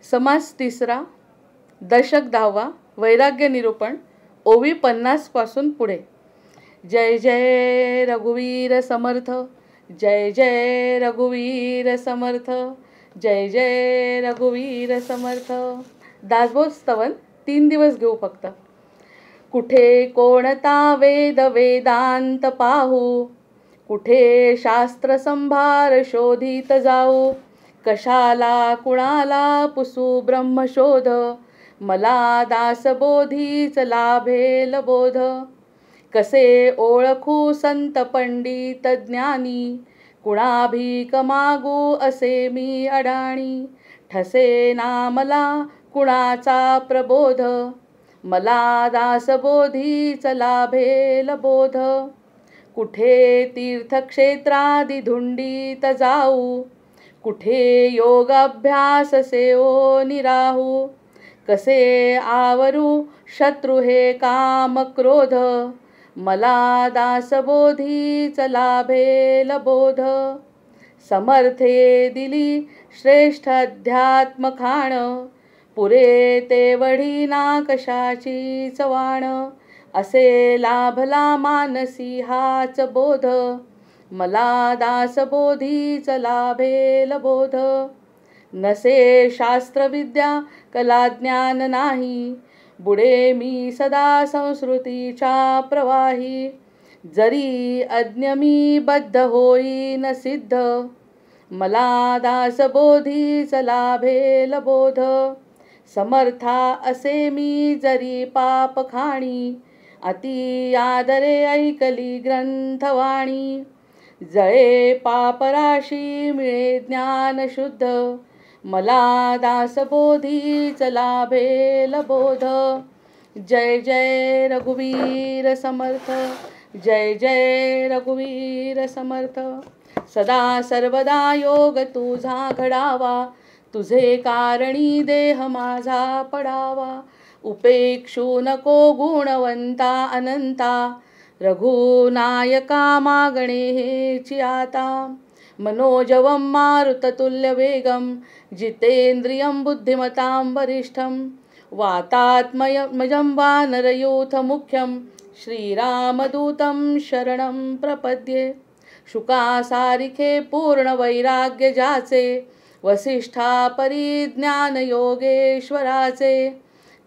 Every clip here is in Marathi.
समास तिसरा, दशक 10वा, वैराग्य निरूपण, ओवी 50 पासून पुढे. जय जय रघुवीर समर्थ, जय जय रघुवीर समर्थ, जय जय रघुवीर समर्थ. दासबोध स्तवन 3 दिवस घेऊ फक्त. कुठे कोणता वेद वेदांत पाहू, कुठे शास्त्र संभार शोधित जाऊ. कशाला कुणाला पुसू ब्रह्मशोध, मला दासबोधीच लाभेल बोध. कसे ओळखू संत पंडित ज्ञानी, कुणाभिक मागू असे मी अडाणी. ठसे ना मला कुणाचा प्रबोध, मला दासबोधीच लाभेल बोध. कुठे तीर्थक्षेत्रादि धुंडीत जाऊ, कुठे योगाभ्यास सेवो निराहू. कसे आवरू शत्रु हे काम क्रोध, मला दासबोधीच लाभेल बोध. समर्थे दिली श्रेष्ठ अध्यात्म खाण, पुरे तेवढी ना कशाची चवाण. असे लाभला मानसी हाच बोध, मला दासबोधीच लाभेल बोध. नसे शास्त्रविद्या कला ज्ञान नाही, बुडे मी सदा संस्कृतीच्या प्रवाही. जरी अज्ञ मी बद्ध होईन सिद्ध, मला दासबोधीच लाभेल बोध. समर्था असे मी जरी पाप खाणी, अति आदरे ऐकली ग्रंथवाणी. जळे पापराशी मिळे ज्ञान शुद्ध, मला दासबोधीच लाभेल बोध. जय जय रघुवीर समर्थ, जय जय रघुवीर समर्थ. सदा सर्वदा योग तुझा घडावा, तुझे कारणी देह माझा पडावा. उपेक्षू नको गुणवंता अनंता, रघुनायका मागणे हेची आता. मनोजवं मारुततुल्यवेगं, जितेन्द्रियं बुद्धिमतां वरिष्ठं. वातात्मजं वानरयूथमुख्यं, श्रीरामदूतं शरणं प्रपद्ये. शुकासारिखे पूर्ण वैराग्य ज्याचे, वसिष्ठा परिज्ञान योगेश्वराचे.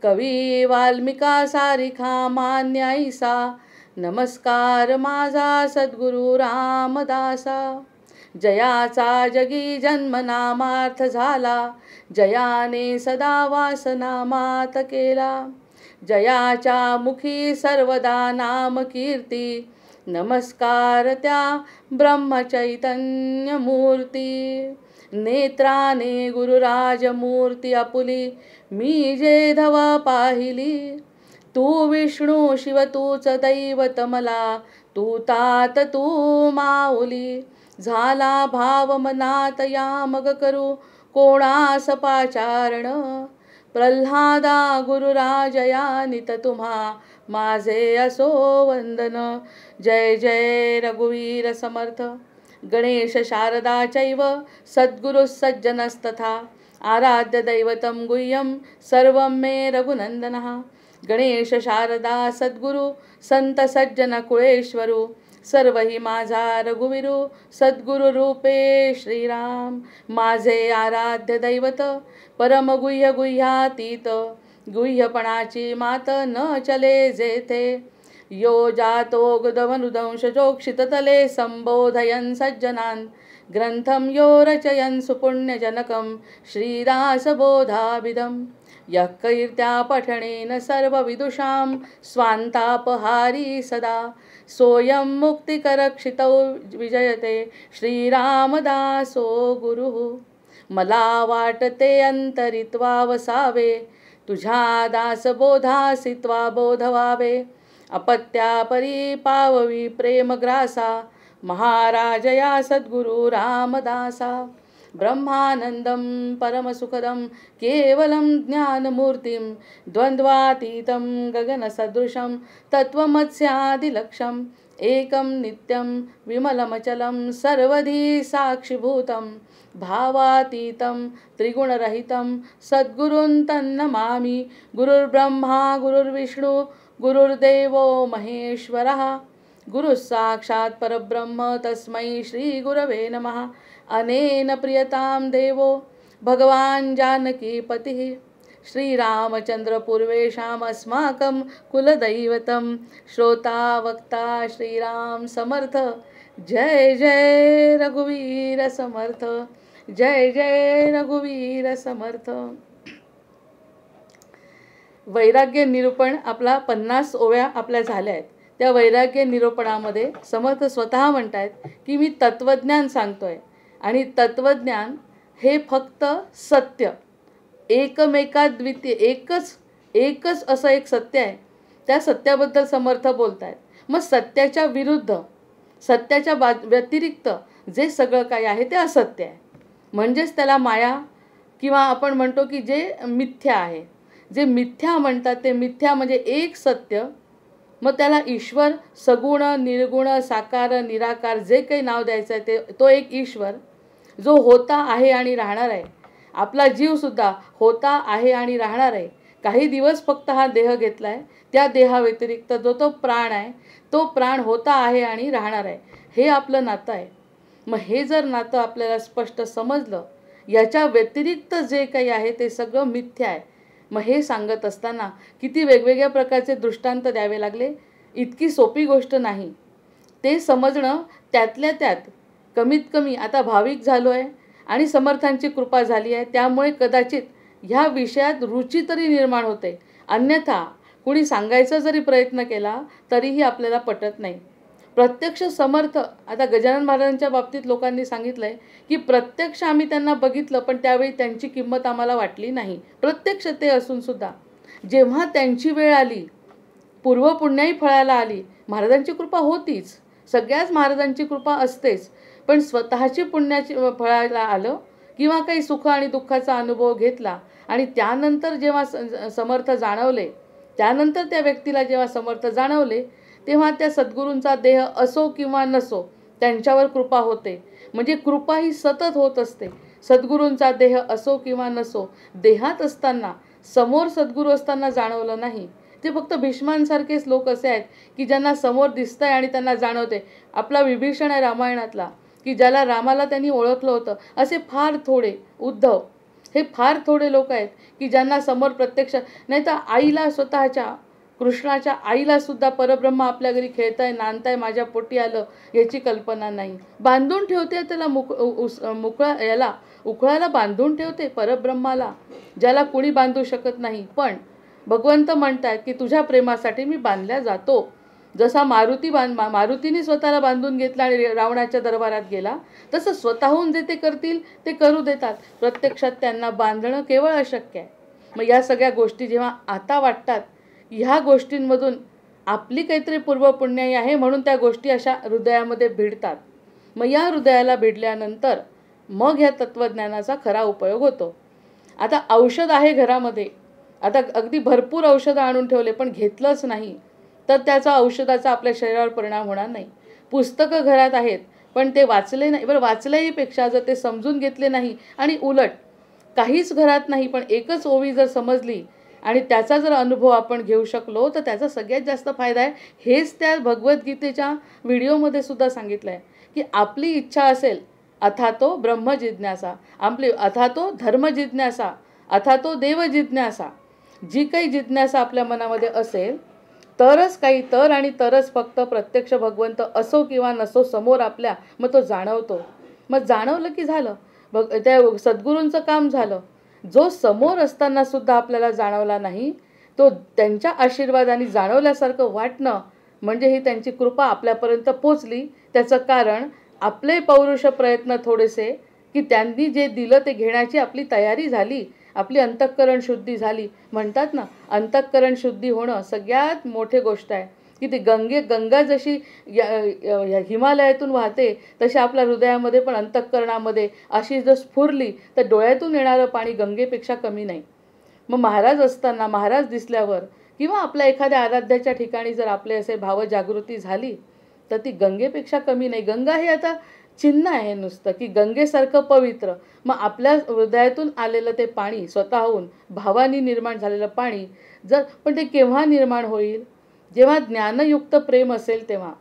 कवी वाल्मिका सारिखा मान्याईसा, नमस्कार माझा सद्गुरु रामदासा. जयाचा जगी जन्म नामार्थ झाला, जयाने सदा वासना मात केला. जयाच्या मुखी सर्वदा नाम कीर्ती, नमस्कार त्या ब्रह्मचैतन्य मूर्ती. नेत्राने गुरुराज मूर्ती आपुली, मी जे धवा पाहिली. तू विष्णू शिव तूच दैवत मला, तू तात तू माऊली. झाला भाव मनात या मग करू कोणास पाचारण. प्रल्हादा गुरुराजया नित तुम्हा माझे असो वंदन. जय जय रघुवीर समर्थ. गणेश शारदा चैव सद्गुरु सज्जनस्तथा, आराध्य दैवतं गुह्यं सर्वं मे रघुनंदनः. गणेश शारदा सद्गुरु संत सज्जन कुळेश्वरू, सर्व ही माझा रघुवीरू सद्गुरु रूपे श्रीराम. माझे आराध्य दैवत परम गुह्य गुह्यातीत, गुह्यपणाची मात न चले जेथे. यो जातो गदवनुदंश जोक्षित तले, संबोधयन् सज्जनान् ग्रंथं यो रचयन् सुपुण्यजनकं. श्रीदासबोधाभिधं यः कीर्त्या पठनेन सर्वविदुषां, स्वान्तापहारी सदा सोऽयं मुक्तिकरक्षितौ विजयते. श्रीरामदासो गुरुः. मला वाटते अंतरित्वा वसावे, तुझ्या दासबोधासित्वा बोध व्हावे. अपत्यापरी पाववी प्रेमग्रासा, महाराजया सद्गुरु रामदासा. ब्रह्मानंदं परमसुखदं केवलं ज्ञानमूर्तिं, द्वन्द्वातीतं गगनसदृशं तत्त्वमस्यादिलक्ष्यं. एकं नित्यं विमलमचलं सर्वधी साक्षिभूतं भावातीतं त्रिगुणरहितं सद्गुरुं तन्नमामि। गुरुर्ब्रह्मा गुरुर्विष्णु गुरुर्देवो महेश्वरः गुरुः साक्षात् परब्रह्म तस्मै श्रीगुरवे नमः। अनेन प्रियतां देवो भगवान् जानकीपतिः श्रीरामचंद्र पूर्वेशाम् अस्माकं कुलदैवतं श्रोता वक्ता श्रीराम समर्थ। जय जय रघुवीर समर्थ, जय जय रघुवीर समर्थ। वैराग्य निरूपण आपला 50 ओव्या आपल्या झाल्या आहेत। त्या वैराग्य निरूपणामध्ये समर्थ स्वतः म्हणतायत की मी तत्वज्ञान सांगतोय आणि तत्वज्ञान हे फक्त सत्य एकमेकाद्वितीय एकच असं एक सत्य आहे। त्या सत्याबद्दल समर्थ बोलतायत। मग सत्याच्या विरुद्ध सत्याच्या व्यतिरिक्त जे सगळं काही आहे ते असत्य आहे, म्हणजेच त्याला माया किंवा आपण म्हणतो की जे मिथ्या आहे। जे मिथ्या म्हणतात ते मिथ्या म्हणजे एक सत्य। मग त्याला ईश्वर सगुण निर्गुण साकार निराकार जे काही नाव द्यायचं आहे ते तो एक ईश्वर जो होता आहे आणि राहणार आहे। आपला जीवसुद्धा होता आहे आणि राहणार आहे। काही दिवस फक्त हा देह घेतला आहे, त्या देहाव्यतिरिक्त जो तो प्राण आहे तो प्राण होता आहे आणि राहणार आहे। हे आपलं नातं आहे। मग हे जर नातं आपल्याला स्पष्ट समजलं, याच्या व्यतिरिक्त जे काही आहे ते सगळं मिथ्या आहे। मग हे सांगत असताना किती वेगवेगळ्या प्रकारचे दृष्टांत द्यावे लागले। इतकी सोपी गोष्ट नाही ते समजणं। त्यातल्या त्यात कमीत कमी आता भाविक झालो आहे आणि समर्थांची कृपा झाली आहे, त्यामुळे कदाचित ह्या विषयात रुची तरी निर्माण होते। अन्यथा कुणी सांगायचा जरी प्रयत्न केला तरीही आपल्याला पटत नाही। प्रत्यक्ष समर्थ आता गजानन महाराजांच्या बाबतीत लोकांनी सांगितलंय की प्रत्यक्ष आम्ही त्यांना बघितलं पण त्यावेळी त्यांची किंमत आम्हाला वाटली नाही। प्रत्यक्ष ते असून सुद्धा जेव्हा त्यांची वेळ आली, पूर्वपुण्याई फळाला आली, महाराजांची कृपा होतीच, सगळ्याच महाराजांची कृपा असतेच, पण स्वतःची पुण्याची फळाला आलं किंवा काही सुख आणि दुःखाचा अनुभव घेतला आणि त्यानंतर जेव्हा समर्थ जाणवले, त्यानंतर त्या व्यक्तीला जेव्हा समर्थ जाणवले तेव्हा त्या सद्गुरूंचा देह असो किंवा नसो त्यांच्यावर कृपा होते। म्हणजे कृपा ही सतत होत असते। सद्गुरूंचा देह असो किंवा नसो देहात असताना समोर सद्गुरू असताना जाणवलं नाही। ते फक्त भीष्मांसारखेच लोक असे आहेत की ज्यांना समोर दिसतंय आणि त्यांना जाणवते। आपला विभीषण आहे रामायणातला की ज्याला रामाला त्यांनी ओळखलं होतं, असे फार थोडे उद्धव हे फार थोडे लोक आहेत की ज्यांना समोर प्रत्यक्ष नाही तर आईला स्वतःच्या कृष्णाच्या आईला सुद्धा परब्रह्म आपल्या घरी खेळताय नांदताय माझ्या पोटी आलं याची कल्पना नाही। बांधून ठेवते त्याला याला उखळाला बांधून ठेवते परब्रह्माला, ज्याला कुणी बांधू शकत नाही। पण भगवंत म्हणतात की तुझ्या प्रेमासाठी मी बांधल्या जातो। जसा मारुतीने स्वतःला बांधून घेतला आणि रावणाच्या दरबारात गेला, तसं स्वतःहून जे ते करतील ते करू देतात। प्रत्यक्षात त्यांना बांधणं केवळ अशक्य आहे। मग या सगळ्या गोष्टी जेव्हा आता वाटतात, ह्या गोष्टींमधून आपली काहीतरी पूर्वपुण्याई आहे म्हणून त्या गोष्टी अशा हृदयामध्ये भिडतात। मग या हृदयाला भिडल्यानंतर मग ह्या तत्वज्ञानाचा खरा उपयोग होतो। आता औषध आहे घरामध्ये, आता अगदी भरपूर औषधं आणून ठेवले पण घेतलंच नाही तर त्याचा औषधाचा आपल्या शरीरावर परिणाम होणार नाही। पुस्तकं घरात आहेत पण ते वाचले नाही, बरं वाचल्याही पेक्षा जर ते समजून घेतले नाही आणि उलट काहीच घरात नाही पण एकच ओवी जर समजली आणि त्याचा जर अनुभव आपण घेऊ शकलो तर त्याचा सगळ्यात जास्त फायदा आहे। हेच त्या भगवद्गीतेच्या व्हिडिओमध्ये सुद्धा सांगितलं आहे की आपली इच्छा असेल अथातो ब्रह्म जिज्ञासा, आपली अथातो धर्म जिज्ञासा, अथातो देव जिज्ञासा, जी काही जिज्ञासा आपल्या मनामध्ये असेल तरच काही तर आणि तरच फक्त प्रत्यक्ष भगवंत असो किंवा नसो समोर आपल्या मग तो जाणवतो। मग जाणवलं की झालं, त्या सद्गुरूंचं काम झालं। जो समोर असताना सुद्धा आपल्याला जाणवला नाही तो त्यांच्या आशीर्वादाने जाणवल्यासारखं वाटणं म्हणजे ही त्यांची कृपा आपल्यापर्यंत पोचली। त्याचं कारण आपले पौरुष प्रयत्न थोडेसे की त्यांनी जे दिलं ते घेण्याची आपली तयारी झाली, आपली अंतःकरण शुद्धी झाली। म्हणतात ना अंतःकरण शुद्धी होणं सगळ्यात मोठी गोष्ट आहे की ती गंगा जशी हिमालयातून वाहते तशी आपल्या हृदयामध्ये पण अंतःकरणामध्ये अशी जर स्फुरली तर डोळ्यातून येणारं पाणी गंगेपेक्षा कमी नाही। मग महाराज असताना महाराज दिसल्यावर किंवा आपल्या एखाद्या आराध्याच्या ठिकाणी जर आपले असे भावजागृती झाली तर ती गंगेपेक्षा कमी नाही. गंगा हे आता चिन्ह आहे नुसतं, की गंगेसारखं पवित्र. मग आपल्या हृदयातून आलेलं ते पाणी, स्वतःहून भावानी निर्माण झालेलं पाणी, पण ते केव्हा निर्माण होईल? जेव्हा ज्ञानयुक्त प्रेम असेल तेव्हा,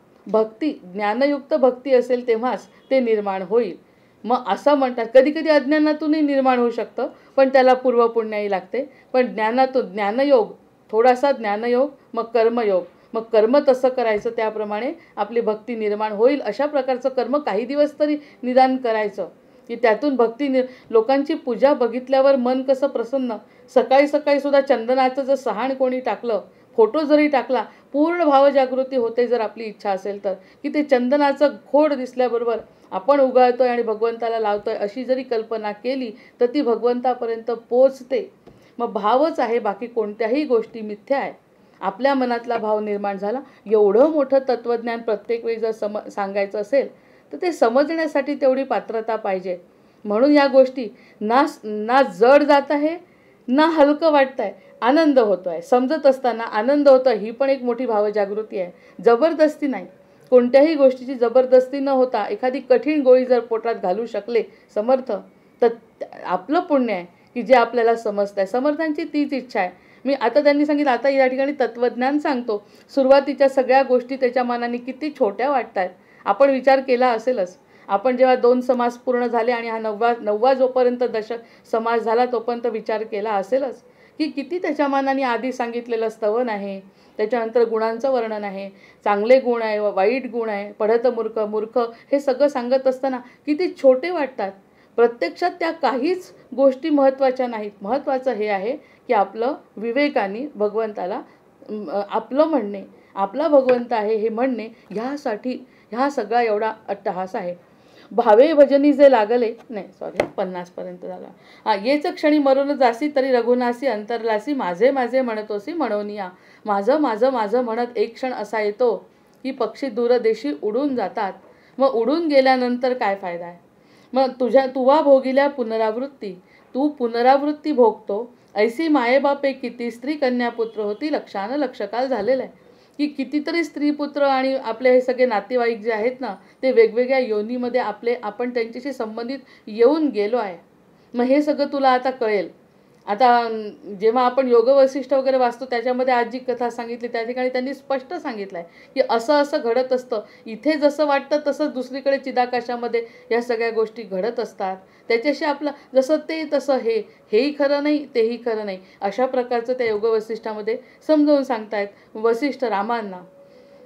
ज्ञानयुक्त भक्ती असेल तेव्हाच ते निर्माण होईल. मग असं म्हणतात, कधी कधी अज्ञानातूनही निर्माण होऊ शकतं, पण त्याला पूर्वपुण्याही लागते. पण ज्ञानयोग, थोडासा ज्ञानयोग, मग कर्मयोग, मग कर्म तसं करायचं, त्याप्रमाणे आपली भक्ती निर्माण होईल. अशा प्रकारचं कर्म काही दिवस तरी निदान करायचं, की त्यातून लोकांची पूजा बघितल्यावर मन कसं प्रसन्न. सकाळी सकाळी सुद्धा चंदनाचं जर सहाण कोणी टाकलं, फोटो जरी टाकला, पूर्ण भावजागृती होते जर आपली इच्छा असेल तर, की ते चंदनाचं खोड दिसल्याबरोबर आपण उगाळतोय आणि भगवंताला लावतोय अशी जरी कल्पना केली तर ती भगवंतापर्यंत पोचते. मग भावच आहे, बाकी कोणत्याही गोष्टी मिथ्या आहे. आपल्या मनातला भाव निर्माण झाला. एवढं मोठं तत्त्वज्ञान प्रत्येक वेळी जर सांगायचं असेल तर ते समजण्यासाठी तेवढी पात्रता पाहिजे. म्हणून या गोष्टी ना जड जात आहे, ना हलकं वाटत आहे, आनंद होतो आहे. समजत असताना आनंद होतो, ही पण एक मोठी भावजागृती आहे. जबरदस्ती नाही, कोणत्याही गोष्टीची जबरदस्ती न होता एखादी कठीण गोळी जर पोटात घालू शकले समर्थ, तर आपलं पुण्य आहे की जे आपल्याला समजतं आहे. समर्थांची तीच इच्छा आहे. मी आता त्यांनी सांगितलं, आता या ठिकाणी तत्त्वज्ञान सांगतो. सुरुवातीच्या सगळ्या गोष्टी त्याच्या मनाने किती छोट्या वाटत आहेत. आपण विचार केला असेलच. आपण जेव्हा 2 समास पूर्ण झाले आणि हा नववा जोपर्यंत समास झाला तोपर्यंत विचार केला असेलच, की किती त्याच्या मनाने आधी सांगितलेलं स्तवन आहे, त्याच्यानंतर गुणांचं वर्णन आहे, चांगले गुण आहे, वाईट गुण आहे, पढत मूर्ख, हे सगळं सांगत असताना किती छोटे वाटतात. प्रत्यक्षात त्या काहीच गोष्टी महत्त्वाच्या नाहीत. महत्त्वाचं हे आहे की आपलं विवेकाने भगवंताला आपलं म्हणणे, आपला भगवंत आहे हे म्हणणे, ह्यासाठी ह्या सगळा एवढा अट्टहास आहे. भावे भजनी जे लागले, नाही सॉरी 50 पर्यंत झाला. येच क्षणी मरून जासी तरी रघुनासी अंतरलासी, माझे माझे म्हणतोसी म्हणोनिया. माझं माझं माझं म्हणत एक क्षण असा येतो की पक्षी दूरदेशी उडून जातात. मग उडून गेल्यानंतर काय फायदा आहे? मग तुवा भोगिल्या पुनरावृत्ती, तू पुनरावृत्ती भोगतो. ऐसी मायेबापे किती स्त्री कन्या पुत्र होती, लक्षानं लक्षकाल झालेलं आहे की कितीतरी स्त्री पुत्र आणि आपले हे सगळे नातेवाईक जे आहेत ना, ते वेगवेगळ्या योनीमध्ये आपण त्यांच्याशी संबंधित येऊन गेलो आहे. मग हे सगळं तुला आता कळेल. आता जेव्हा आपण योग वसिष्ठ वगैरे वाचतो त्याच्यामध्ये आज जी कथा सांगितली त्या ठिकाणी त्यांनी स्पष्ट सांगितलं आहे की असं असं घडत असतं. इथे जसं वाटतं तसंच दुसरीकडे चिदाकाशामध्ये या सगळ्या गोष्टी घडत असतात. त्याच्याशी आपलं जसं ते तसं हेही खरं नाही, तेही खरं नाही, अशा प्रकारचं त्या योग वसिष्ठामध्ये समजावून सांगतायत वसिष्ठ रामांना.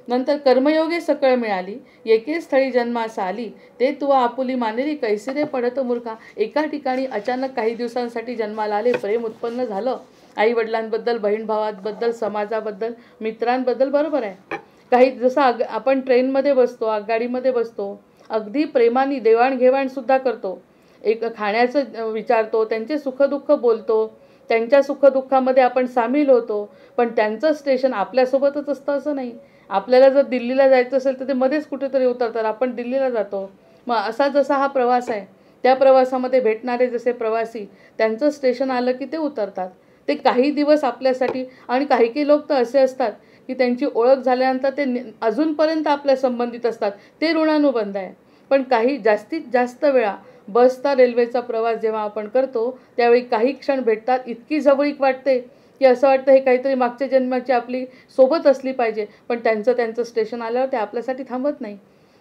नंतर कर्मयोगे सकळ मिळाली, एके स्थळी जन्मास आली, ते तुवा आपुली मानेली, कैसिरे पडत मूर्खा. एका ठिकाणी अचानक काही दिवसांसाठी जन्माला आले, प्रेम उत्पन्न झालं आई वडिलांबद्दल, बहीण भावांबद्दल, समाजाबद्दल, मित्रांबद्दल. बरोबर आहे. काही जसं आपण ट्रेनमध्ये बसतो, आगगाडीमध्ये बसतो, अगदी प्रेमाने देवाणघेवाणसुद्धा करतो. एक खाण्याचं विचारतो, त्यांचे सुखदुःख बोलतो, त्यांच्या सुखदुःखामध्ये आपण सामील होतो. पण त्यांचं स्टेशन आपल्यासोबतच असतं असं नाही. आपल्याला जर दिल्लीला जायचं असेल तर ते मध्येच कुठेतरी उतरतात, आपण दिल्लीला जातो. मग असा जसा हा प्रवास आहे, त्या प्रवासामध्ये भेटणारे जसे प्रवासी, त्यांचं स्टेशन आलं की ते उतरतात. ते काही दिवस आपल्यासाठी, आणि काही लोक तर असे असतात की त्यांची ओळख झाल्यानंतर ते अजूनपर्यंत आपल्या संबंधित असतात, ते ऋणानुबंध आहे. पण काही जास्तीत जास्त वेळा बसचा, रेल्वेचा प्रवास जेव्हा आपण करतो त्यावेळी काही क्षण भेटतात, इतकी जवळीक वाटते की असं वाटतं हे काहीतरी मागच्या जन्माची आपली सोबत असली पाहिजे. पण त्यांचं स्टेशन आल्यावर ते आपल्यासाठी थांबत नाही.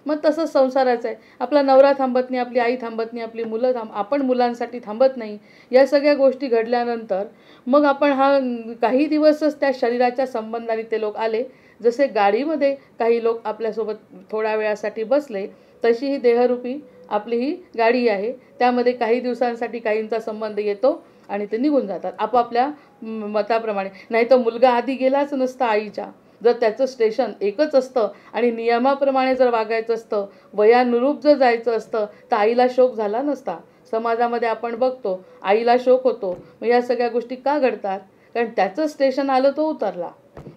मग तसंच संसाराचं आहे. आपला नवरा थांबत नाही, आपली आई थांबत नाही, आपली मुलं आपण मुलांसाठी थांबत नाही. या सगळ्या गोष्टी घडल्यानंतर मग आपण काही दिवसच त्या शरीराच्या संबंधाने ते लोक आले. जसे गाडीमध्ये काही लोक आपल्यासोबत थोड्या वेळासाठी बसले, तशी ही देहरूपी आपली ही गाडी आहे. त्यामध्ये काही दिवसांसाठी काहींचा संबंध येतो आणि ते निघून जातात आपापल्या मताप्रमाणे. नाही तर मुलगा आधी गेलाच नसता आईच्या, जर त्याचं स्टेशन एकच असतं आणि नियमाप्रमाणे जर वागायचं असतं, वयानुरूप जर जायचं असतं, तर आईला शोक झाला नसता. समाजामध्ये आपण बघतो आईला शोक होतो. मग या सगळ्या गोष्टी का घडतात? कारण त्याचं स्टेशन आलं, तो उतरला.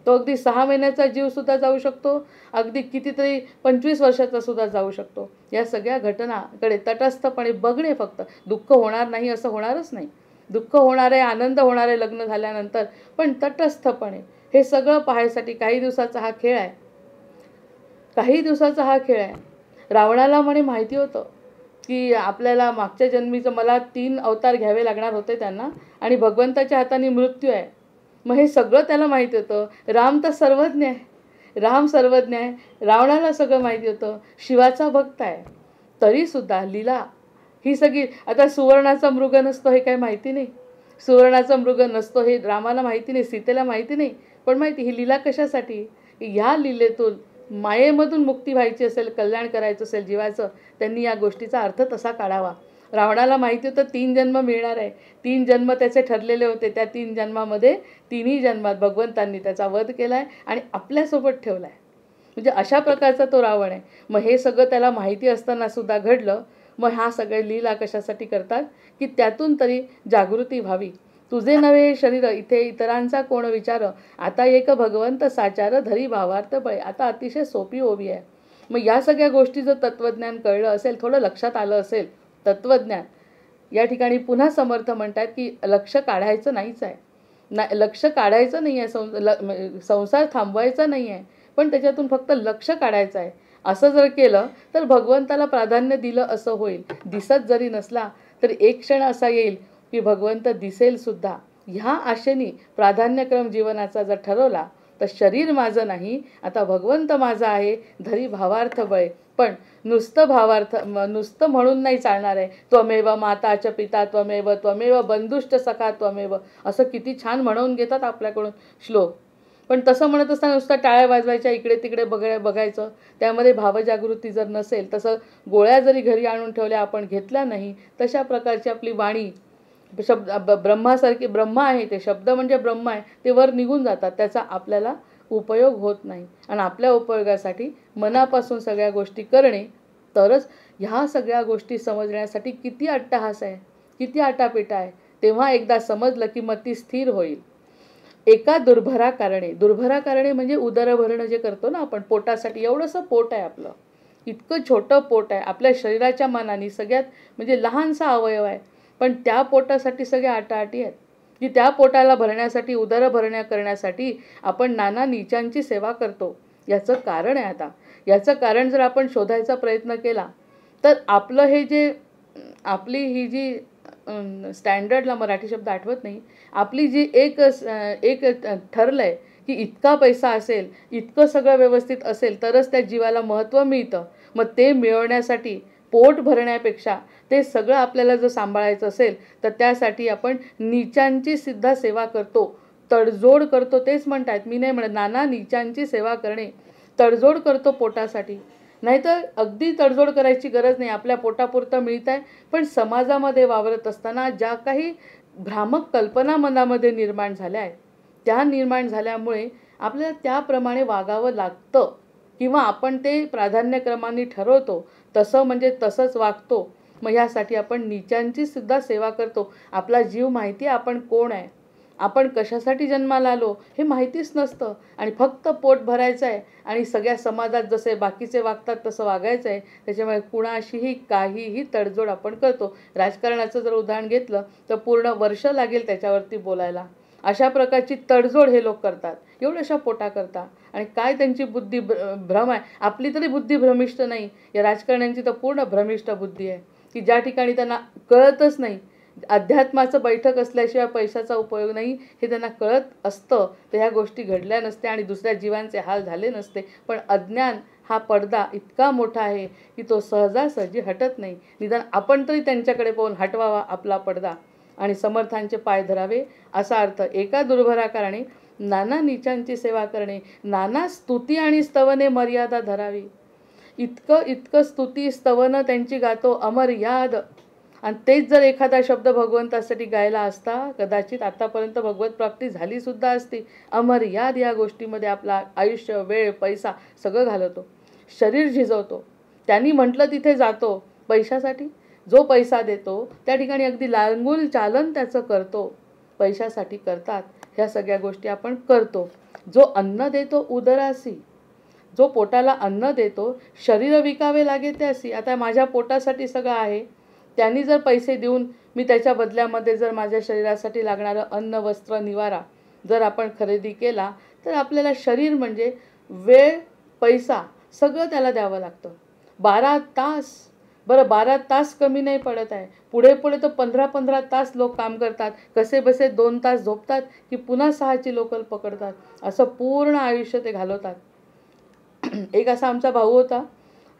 तो अगदी 6 महिन्याचा जीवसुद्धा जाऊ शकतो, अगदी कितीतरी 25 वर्षाचा सुद्धा जाऊ शकतो. या सगळ्या घटनाकडे तटस्थपणे बघणे. फक्त दुःख होणार नाही असं होणारच नाही. दुःख होणार आहे, आनंद होणार आहे लग्न झाल्यानंतर, पण तटस्थपणे हे सगळं पाहायसाठी काही दिवसाचा हा खेळ आहे. काही दिवसाचा हा खेळ आहे. रावणाला म्हणे माहिती होतं की आपल्याला मागच्या जन्मीचं मला 3 अवतार घ्यावे लागणार होते त्यांना, आणि भगवंताच्या हाताने मृत्यू आहे. मग हे सगळं त्याला माहिती होतं. राम तर सर्वज्ञ आहे, राम सर्वज्ञ आहे. रावणाला सगळं माहिती होतं, शिवाचा भक्त आहे. तरीसुद्धा लीला ही सगळी, आता सुवर्णाचा मृग नसतो हे काय माहिती नाही, सुवर्णाचा मृग नसतो हे रामाला माहिती नाही, सीतेला माहिती नाही, पण माहिती ही लीला कशासाठी. ह्या लीलेतून मायेमधून मुक्ती व्हायची असेल, कल्याण करायचं असेल जीवाचं, त्यांनी या गोष्टीचा अर्थ तसा काढावा. रावणाला माहिती होतं 3 जन्म मिळणार आहे, 3 जन्म त्याचे ठरलेले होते. त्या 3 जन्मामध्ये 3ही जन्मात भगवंतांनी त्याचा वध केला आहे आणि आपल्यासोबत ठेवला आहे. म्हणजे अशा प्रकारचा तो रावण आहे. मग हे सगळं त्याला माहिती असताना सुद्धा घडलं. मग ह्या सगळे लीला कशासाठी करतात की त्यातून तरी जागृती व्हावी. तुझे नवे शरीर इथे इतरांचा कोण विचार, आता एक भगवंत साचार धरी भावार्थ बळे. आता अतिशय सोपी ओवी आहे. मग या सगळ्या गोष्टी जर तत्त्वज्ञान कळलं असेल, थोडं लक्षात आलं असेल तत्त्वज्ञान, या ठिकाणी पुन्हा समर्थ म्हणतात की लक्ष काढायचं नाहीच आहे. लक्ष काढायचं नाही आहे, संसार थांबवायचा नाही आहे, पण त्याच्यातून फक्त लक्ष काढायचं आहे. असं जर केलं तर भगवंताला प्राधान्य दिलं असं होईल. दिसत जरी नसला तरी एक क्षण असा येईल की भगवंत दिसेल सुद्धा. ह्या आशेने प्राधान्यक्रम जीवनाचा जर ठरवला तर शरीर माझं नाही, आता भगवंत माझा आहे, धरी भावार्थ बळे. पण नुसतं भावार्थ नुसतं म्हणून नाही चालणार आहे. त्वमेव माता च पिता त्वमेव, त्वमेव बंधुश्च सखा त्वमेव, असं किती छान म्हणून घेतात आपल्याकडून श्लोक. पण तसं म्हणत असताना नुसतं टाळ्या वाजवायच्या, इकडे तिकडे बघायचं, त्यामध्ये भावजागृती जर नसेल, तसं गोळ्या जरी घरी आणून ठेवल्या आपण घेतल्या नाही, तशा प्रकारची आपली वाणी शब्द ब्रह्मासारखे, ब्रह्म आहे ते, शब्द म्हणजे ब्रह्म आहे, ते वर निघून जातात, त्याचा आपल्याला उपयोग होत नाही. आणि आपल्या उपयोगासाठी मनापासून सगळ्या गोष्टी करणे, तरच ह्या सगळ्या गोष्टी समजण्यासाठी किती अट्टहास आहे, किती आटापिटा आहे. तेव्हा एकदा समजलं की मती स्थिर होईल. एका दुर्भरा कारणे म्हणजे उदर भरणं जे करतो ना आपण पोटासाठी, एवढंसं पोट आहे आपलं, इतकं छोटं पोट आहे आपल्या शरीराच्या मानाने, सगळ्यात म्हणजे लहानसा अवयव आहे, पण त्या पोटासाठी सगळ्या आटाआटी आहेत की त्या पोटाला भरण्यासाठी, उदर करण्यासाठी आपण नाना नीचांची सेवा करतो. याचं कारण आहे. आता याचं कारण जर आपण शोधायचा प्रयत्न केला तर आपलं हे जे आपली ही जी स्टँडर्डला मराठी शब्द आठवत नाही, आपली जी एक ठरलं आहे की इतका पैसा असेल, इतकं सगळं व्यवस्थित असेल तरच त्या जीवाला महत्त्व मिळतं. मग ते मिळवण्यासाठी पोट भरण्यापेक्षा ते सगळं आपल्याला जर सांभाळायचं असेल तर त्यासाठी आपण नीचांची सुद्धा सेवा करतो, तडजोड करतो. तेच म्हणतात, मी नाही म्हणत, नाना नीचांची सेवा करणे, तडजोड करतो पोटासाठी. नाहीतर अगदी तडजोड करायची गरज नाही, आपल्या पोटापुरतं मिळत आहे. पण समाजामध्ये वावरत असताना ज्या काही भ्रामक कल्पना मनामध्ये निर्माण झाल्या आहेत, त्या निर्माण झाल्यामुळे आपल्याला त्याप्रमाणे वागावं लागतं, किंवा आपण ते प्राधान्यक्रमाने ठरवतो, तसं म्हणजे तसंच वागतो. मग ह्यासाठी आपण नीचांची सुद्धा सेवा करतो. आपला जीव माहिती आहे आपण कोण आहे, आपण कशासाठी जन्माला आलो हे माहितीच नसतं, आणि फक्त पोट भरायचं आहे आणि सगळ्या समाजात जसे बाकीचे वागतात तसं वागायचं आहे. त्याच्यामुळे कुणाशीही काहीही तडजोड आपण करतो. राजकारणाचं जर उदाहरण घेतलं तर पूर्ण वर्ष लागेल त्याच्यावरती बोलायला. अशा प्रकारची तडजोड हे लोक करतात, एवढ्याशा पोटाकरता. आणि काय त्यांची बुद्धी भ्रम आहे. आपली तरी बुद्धी भ्रमिष्ट नाही, या राजकारण्यांची तर पूर्ण भ्रमिष्ट बुद्धी आहे की ज्या ठिकाणी त्यांना कळतच नाही, अध्यात्माचं बैठक असल्याशिवाय पैशाचा उपयोग नाही हे त्यांना कळत असतं, तर ह्या गोष्टी घडल्या नसत्या आणि दुसऱ्या जीवांचे हाल झाले नसते. पण अज्ञान हा पडदा इतका मोठा आहे की तो सहजासहजी हटत नाही. निदान आपण तरी त्यांच्याकडे पाहून हटवावा आपला पडदा आणि समर्थांचे पाय धरावे, असा अर्थ. एका दुर्भरा कारणे नाना नीचांची सेवा करणे, नाना स्तुती आणि स्तवने मर्यादा धरावी. इतकं स्तुती स्तवन त्यांची गातो अमर्याद. आणि तेच जर एखादा शब्द भगवंतासाठी गायला असता, कदाचित आतापर्यंत भगवत प्राप्ती झाली सुद्धा असती. अमर्याद या गोष्टीमध्ये आपला आयुष्य, वेळ, पैसा सगळं घालवतो, शरीर झिजवतो, त्यांनी म्हटलं तिथे जातो. पैशासाठी जो पैसा देतो त्या ठिकाणी अगदी लांगुल चालन त्याचं करतो, पैशासाठी करतात. ह्या सगळ्या गोष्टी आपण करतो. जो अन्न देतो उदरासी, जो पोटाला अन्न देतो, शरीर विकावे लागे त्यासी. आता माझ्या पोटासाठी सगळं आहे, त्यांनी जर पैसे देऊन मी त्याच्या बदल्यामध्ये जर माझ्या शरीरासाठी लागणारं अन्न, वस्त्र, निवारा जर आपण खरेदी केला तर आपल्याला शरीर म्हणजे वेळ, पैसा सगळं त्याला द्यावं लागतं. 12 तास, बरं 12 तास कमी नाही पडत आहे. पुढे पुढे तर 15-15 तास लोक काम करतात. कसे बसे 2 तास झोपतात की पुन्हा 6ची लोकल पकडतात. असं पूर्ण आयुष्य ते घालवतात. एक असा आमचा भाऊ होता,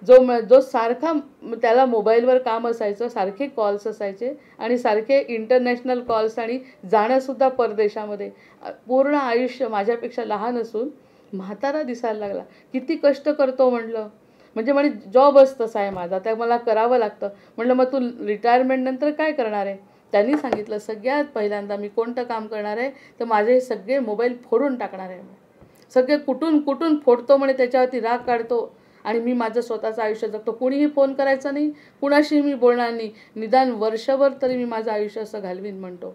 जो सारखा त्याला मोबाईलवर काम असायचं, सारखे कॉल्स असायचे आणि सारखे इंटरनॅशनल कॉल्स आणि जाणंसुद्धा परदेशामध्ये. पूर्ण आयुष्य माझ्यापेक्षा लहान असून म्हातारा दिसायला लागला. किती कष्ट करतो म्हटलं. म्हणजे म्हणे जॉबच तसा आहे माझा, त्या मला करावं लागतं. म्हटलं मग तू रिटायरमेंटनंतर काय करणार आहे? त्यांनी सांगितलं सगळ्यात पहिल्यांदा मी कोणतं काम करणार आहे, तर माझे सगळे मोबाईल फोडून टाकणार आहे. सगळे कुठून कुठून फोडतो म्हणे, त्याच्यावरती राग काढतो आणि मी माझं स्वतःचं आयुष्य जगतो. कुणीही फोन करायचा नाही, कुणाशी मी बोलणार नाही, निदान वर्षभर तरी मी माझं आयुष्य असं घालवीन म्हणतो.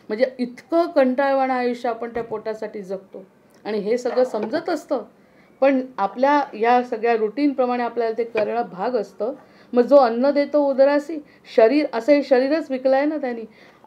म्हणजे इतकं कंटाळवाणं आयुष्य आपण त्या पोटासाठी जगतो आणि हे सगळं समजत असतं, पण आपल्या या सगळ्या रुटीनप्रमाणे आपल्याला ते करणं भाग असतं. मग जो अन्न देतो उदरासी, शरीर असं हे शरीरच विकलं आहे ना त्यांनी,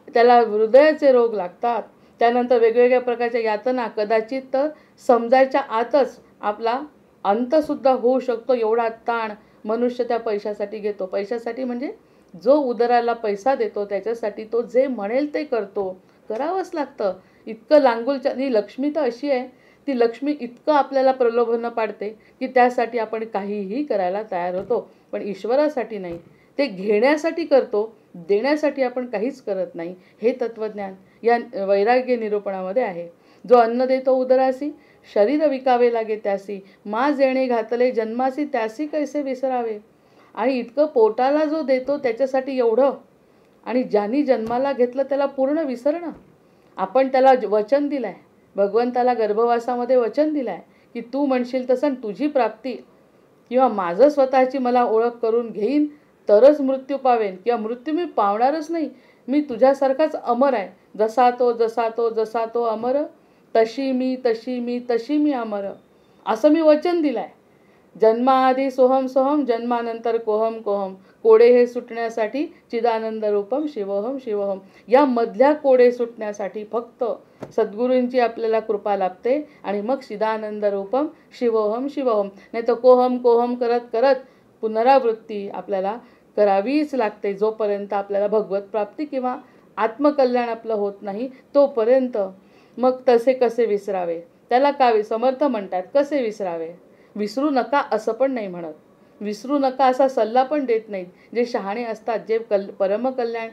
त्याला हृदयाचे रोग लागतात, त्यानंतर वेगवेगळ्या प्रकारच्या यातना, कदाचित तर समजायच्या आतच आपला अंतसुद्धा होऊ शकतो. एवढा ताण मनुष्य त्या पैशासाठी घेतो. पैशासाठी म्हणजे जो उदराला पैसा देतो त्याच्यासाठी तो जे म्हणेल ते करतो, करावंच लागतं. इतकं लांगुलच्या ही लक्ष्मी तर अशी आहे, ती लक्ष्मी इतकं आपल्याला प्रलोभन पाडते की त्यासाठी आपण काहीही करायला तयार होतो, पण ईश्वरासाठी नाही. ते घेण्यासाठी करतो, देण्यासाठी आपण काहीच करत नाही. हे तत्त्वज्ञान या वैराग्य निरूपणामध्ये आहे. जो अन्न देतो उदरासी, शरीर विकावे लागे त्यासी, माज येणे घातले जन्मासी, त्यासी कैसे विसरावे. आणि इतकं पोटाला जो देतो त्याच्यासाठी एवढं, आणि ज्यांनी जन्माला घेतलं त्याला पूर्ण विसरणं. आपण त्याला वचन दिलं आहे, भगवंताला गर्भवासामध्ये वचन दिलं आहे की तू म्हणशील तसं तुझी प्राप्ती किंवा माझं स्वतःची मला ओळख करून घेईन तरच मृत्यू पावेन, किंवा मृत्यू मी पावणारच नाही. मी तुझ्यासारखाच अमर आहे. जसा तो जसा तो जसा तो अमर, तशी मी तशी मी तशी मी अमर, असं मी वचन दिलं आहे. जन्माआधी सोहम सोहम, जन्मानंतर कोहम कोहम, कोडे हे सुटण्यासाठी चिदानंद रूपम शिवोहम शिवोहम. या मधल्या कोडे सुटण्यासाठी फक्त सद्गुरूंची आपल्याला कृपा लाभते आणि मग चिदानंद रूपम शिवोहम शिवोहम. नाही तर कोहम कोहम करत करत पुनरावृत्ती आपल्याला करावीच लागते. जोपर्यंत आपल्याला भगवत प्राप्ती किंवा आत्मकल्याण आपलं होत नाही तोपर्यंत. मग तसे कसे विसरावे, त्याला का समर्थ म्हणतात कसे विसरावे. विसरू नका असं पण नाही म्हणत, विसरू नका असा सल्ला पण देत नाहीत. जे शहाणे असतात, जे परमकल्याण,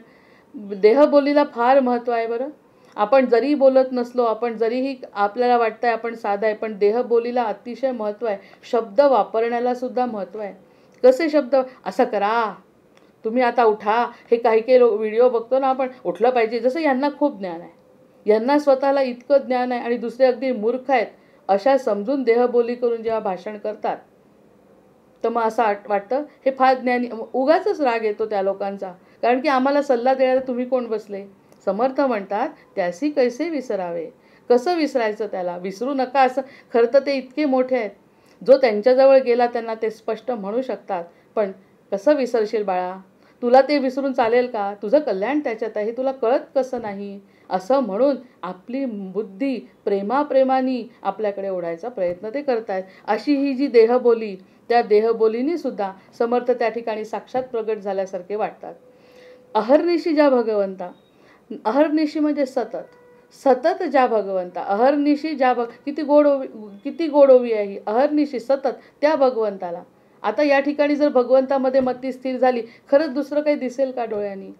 देहबोलीला फार महत्त्व आहे बरं. आपण जरी बोलत नसलो, आपण जरीही आपल्याला वाटतं आहे आपण साधा आहे, पण देहबोलीला अतिशय महत्त्व आहे. शब्द वापरण्याला सुद्धा महत्त्व आहे. कसे शब्द, असं करा, तुम्ही आता उठा. हे काही काही व्हिडिओ बघतो ना आपण, उठलं पाहिजे. जसं यांना खूप ज्ञान आहे, यांना स्वतःला इतकं ज्ञान आहे आणि दुसरे अगदी मूर्ख आहेत अशा समजून देहबोली करून जेव्हा भाषण करतात तर मग असं वाटतं हे फार ज्ञानी. उगाचच राग येतो त्या लोकांचा, कारण की आम्हाला सल्ला द्यायला तुम्ही कोण बसले. समर्थ म्हणतात त्यासी कैसे विसरावे. कसं विसरायचं त्याला, विसरू नका असं. खरं तर ते इतके मोठे आहेत, जो त्यांच्याजवळ गेला त्यांना ते स्पष्ट म्हणू शकतात. पण कसं विसरशील बाळा, तुला ते विसरून चालेल का, तुझं कल्याण त्याच्यात आहे, तुला कळत कसं नाही. असं म्हणून आपली बुद्धी प्रेमाप्रेमाने आपल्याकडे ओढायचा प्रयत्न ते करतायत. अशी ही जी देहबोली, त्या देहबोलीने सुद्धा समर्थ त्या ठिकाणी साक्षात प्रगट झाल्यासारखे वाटतात. अहर्निशी ज्या भगवंता, अहर्निशी म्हणजे सतत, सतत ज्या भगवंता, अहर्निशी ज्या किती गोड ओवी आहे ही. अहर्निशी सतत त्या भगवंताला. आता या ठिकाणी जर भगवंतामध्ये मती स्थिर झाली, खरंच दुसरं काही दिसेल का डोळ्यांनी.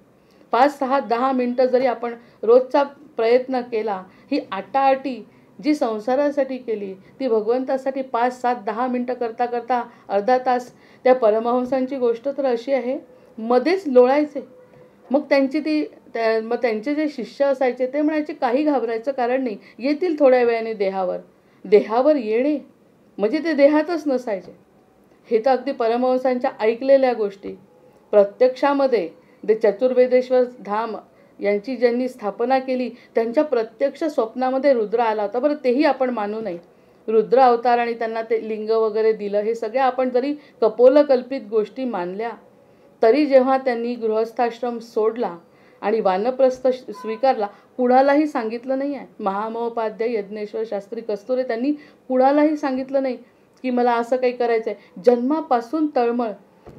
5, 6, 10 मिनटं जरी आपण रोजचा प्रयत्न केला, ही आटाआटी जी संसारासाठी केली ती भगवंतासाठी 5, 7, 10 मिनटं करता करता अर्धा तास. त्या परमहंसांची गोष्ट तर अशी आहे, मध्येच लोळायचे. मग त्यांचे जे शिष्य असायचे ते म्हणायचे काही घाबरायचं कारण नाही, येतील थोड्या वेळाने देहावर. देहावर येणे म्हणजे ते देहातच नसायचे. हे तर अगदी परमहंसांच्या ऐकलेल्या गोष्टी. प्रत्यक्षामध्ये ते चतुर्वेदेश्वर धाम यांची ज्यांनी स्थापना केली त्यांच्या प्रत्यक्ष स्वप्नामध्ये रुद्र आला होता. बरं तेही आपण मानू नये, रुद्र अवतार आणि त्यांना ते लिंग वगैरे दिलं, हे सगळ्या आपण जरी कपोलकल्पित गोष्टी मानल्या तरी जेव्हा त्यांनी गृहस्थाश्रम सोडला आणि वानप्रस्थ स्वीकारला, कुणालाही सांगितलं नाही आहे. महामहोपाध्याय, यज्ञेश्वर शास्त्री, कस्तुरे त्यांनी कुणालाही सांगितलं नाही. की मला असं काही करायचं आहे, जन्मापासून तळमळ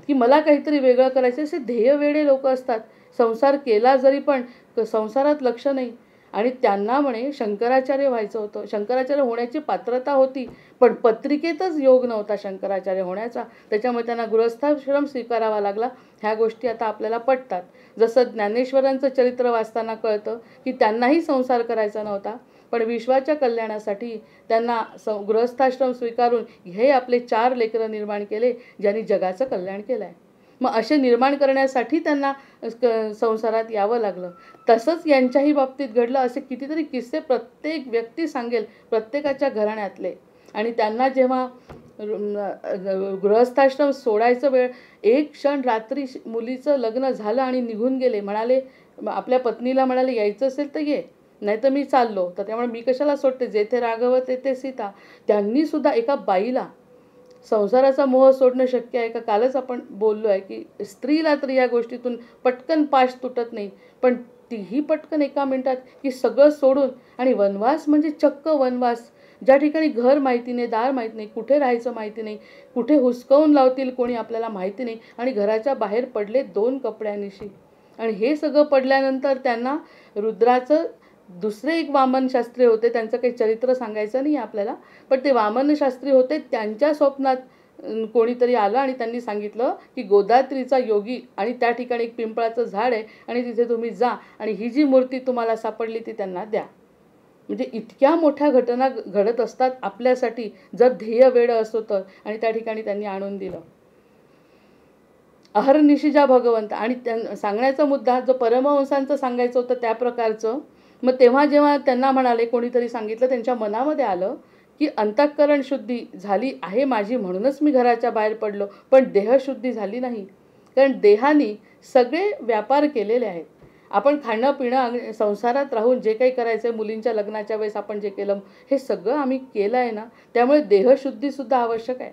की मला काहीतरी वेगळं करायचं, असे ध्येयवेडे लोक असतात. संसार केला जरी पण संसारात लक्ष नाही. आणि त्यांना म्हणे शंकराचार्य व्हायचं होतं, शंकराचार्य होण्याची पात्रता होती, पण पत्रिकेतच योग नव्हता शंकराचार्य होण्याचा. त्याच्यामुळे त्यांना गृहस्थाश्रम स्वीकारावा लागला. ह्या गोष्टी आता आपल्याला पटतात. जसं ज्ञानेश्वरांचं चरित्र वाचताना कळतं की त्यांनाही संसार करायचा नव्हता, पण विश्वाच्या कल्याणासाठी त्यांना गृहस्थाश्रम स्वीकारून हे आपले 4 लेकरं निर्माण केले, ज्यांनी जगाचं कल्याण केलं आहे. मग असे निर्माण करण्यासाठी त्यांना संसारात यावं लागलं. तसंच यांच्याही बाबतीत घडलं. असे कितीतरी किस्से प्रत्येक व्यक्ती सांगेल, प्रत्येकाच्या घराण्यातले. आणि त्यांना जेव्हा गृहस्थाश्रम सोडायचं वेळ, एक क्षण रात्री मुलीचं लग्न झालं आणि निघून गेले. म्हणाले, आपल्या पत्नीला म्हणाले, यायचं असेल तर ये, नाही तर मी चाललो. तर त्यामुळे मी कशाला सोडते, जेथे राघव तेथे सीता. त्यांनी सुद्धा एका बाईला संसाराचा मोह सोडणं शक्य आहे का? कालच आपण बोललो आहे की स्त्रीला तर या गोष्टीतून पटकन पाश तुटत नाही, पण तीही पटकन एका मिनिटात की सगळं सोडून. आणि वनवास म्हणजे चक्क वनवास, ज्या ठिकाणी घर माहिती नाही, दार माहीत नाही, कुठे राहायचं माहिती नाही, कुठे हुसकावून लावतील कोणी आपल्याला माहिती नाही, आणि घराच्या बाहेर पडले 2 कपड्यानिशी. आणि हे सगळं पडल्यानंतर त्यांना रुद्राचं दुसरे एक वामन शास्त्री होते, त्यांचं काही चरित्र सांगायचं नाही आपल्याला, पण ते वामन शास्त्री होते. त्यांच्या स्वप्नात कोणीतरी आलं आणि त्यांनी सांगितलं की गोदात्रीचा योगी आणि त्या ठिकाणी एक पिंपळाचं झाड आहे आणि तिथे तुम्ही जा आणि ही जी मूर्ती तुम्हाला सापडली ती त्यांना द्या. म्हणजे इतक्या मोठ्या घटना घडत असतात आपल्यासाठी, जर ध्येय वेळ असतो तर. आणि त्या ठिकाणी त्यांनी आणून दिलं. अहर्निशी ज्या भगवंत. आणि सांगण्याचा मुद्दा जो परमहंसांचं सांगायचं होतं त्या प्रकारचं. मग तेव्हा जेव्हा त्यांना म्हणाले, कोणीतरी सांगितलं, त्यांच्या मनामध्ये आलं की अंतःकरण शुद्धी झाली आहे माझी, म्हणूनच मी घराच्या बाहेर पडलो, पण देहशुद्धी झाली नाही. कारण देहाने सगळे व्यापार केलेले आहेत. आपण खाणं पिणं संसारात राहून जे काही करायचं आहे, मुलींच्या लग्नाच्या वेळेस आपण जे केलं, हे सगळं आम्ही केलं आहे ना. त्यामुळे देहशुद्धीसुद्धा आवश्यक आहे.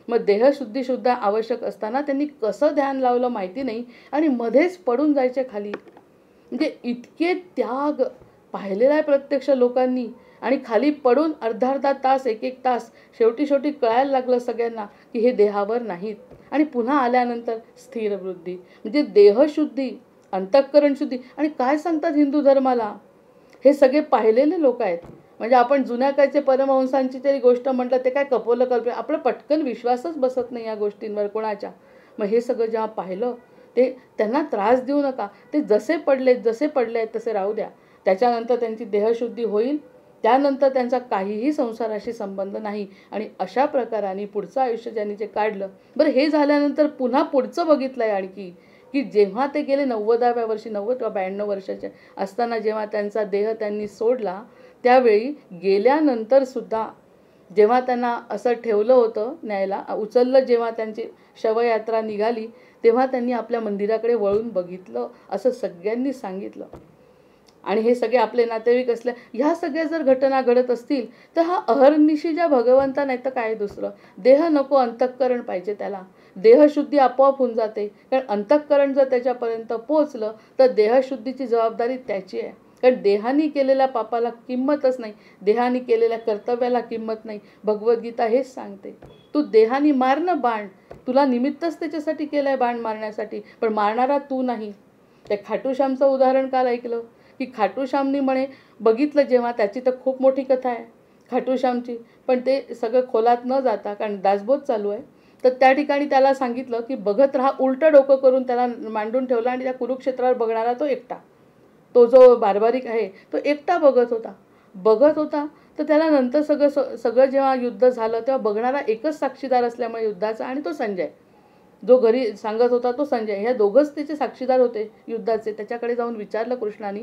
मग देहशुद्धीसुद्धा आवश्यक असताना त्यांनी कसं ध्यान लावलं माहिती नाही, आणि मध्येच पडून जायचे खाली. म्हणजे इतके त्याग पाहिलेला आहे प्रत्यक्ष लोकांनी. आणि खाली पडून अर्धा तास, एक तास, शेवटी कळायला लागलं सगळ्यांना की हे देहावर नाहीत. आणि पुन्हा आल्यानंतर स्थिर वृद्धी, म्हणजे देहशुद्धी, अंतःकरण शुद्धी. आणि काय सांगतात हिंदू धर्माला, हे सगळे पाहिलेले लोक आहेत. म्हणजे आपण जुन्या काळचे परमहंसांची तरी गोष्ट म्हटलं, ते काय कपोलं कल्पना, आपला पटकन विश्वासच बसत नाही या गोष्टींवर कोणाच्या. मग हे सगळं जेव्हा पाहिलं, ते त्यांना त्रास देऊ नका, ते जसे पडले आहेत तसे राहू द्या. त्याच्यानंतर त्यांची देहशुद्धी होईल, त्यानंतर त्यांचा काहीही संसाराशी संबंध नाही. आणि अशा प्रकाराने पुढचं आयुष्य ज्यांनी जे काढलं. बरं, हे झाल्यानंतर पुन्हा पुढचं बघितलं आहे आणखी, की जेव्हा ते गेले 90व्या वर्षी, 90 किंवा 92 वर्षाचे असताना जेव्हा त्यांचा देह त्यांनी सोडला, त्यावेळी गेल्यानंतर सुद्धा जेव्हा त्यांना असं ठेवलं होतं न्यायला, उचललं जेव्हा त्यांची शवयात्रा निघाली, तेव्हा त्यांनी आपल्या मंदिराकडे वळून बघितलं, असं सगळ्यांनी सांगितलं. आणि हे सगळे आपले नातेवाईक असल्या, ह्या सगळ्या जर घटना घडत असतील तर हा अहर्निशी ज्या भगवंता, नाही तर काय दुसरं. देह नको, अंतःकरण पाहिजे त्याला. देहशुद्धी आपोआप होऊन जाते, कारण अंतःकरण जर त्याच्यापर्यंत पोहोचलं तर देहशुद्धीची जबाबदारी त्याची आहे. कारण देहाने केलेल्या पापाला किंमतच नाही, देहाने केलेल्या कर्तव्याला किंमत नाही. भगवद्गीता हेच सांगते. तू देहाने मार ना बाण, तुला निमित्तच त्याच्यासाठी केलं आहे बाण मारण्यासाठी, पण मारणारा तू नाही. त्या खाटूश्यामचं उदाहरण काल ऐकलं की खाटूश्यामनी म्हणे बघितलं जेव्हा, त्याची तर खूप मोठी कथा आहे खाटूश्यामची, पण ते सगळं खोलात न जाता, कारण दासबोध चालू आहे, तर त्या ठिकाणी त्याला सांगितलं की बघत राहा. उलटं डोकं करून त्याला मांडून ठेवलं आणि त्या कुरुक्षेत्रावर बघणारा तो एकटा, तो जो बारबारिक आहे तो एकटा बघत होता. तर त्याला नंतर सगळं जेव्हा युद्ध झालं तेव्हा बघणारा एकच साक्षीदार असल्यामुळे युद्धाचा, आणि तो संजय, जो घरी सांगत होता तो संजय, ह्या दोघंच त्याचे साक्षीदार होते युद्धाचे. त्याच्याकडे जाऊन विचारलं कृष्णाने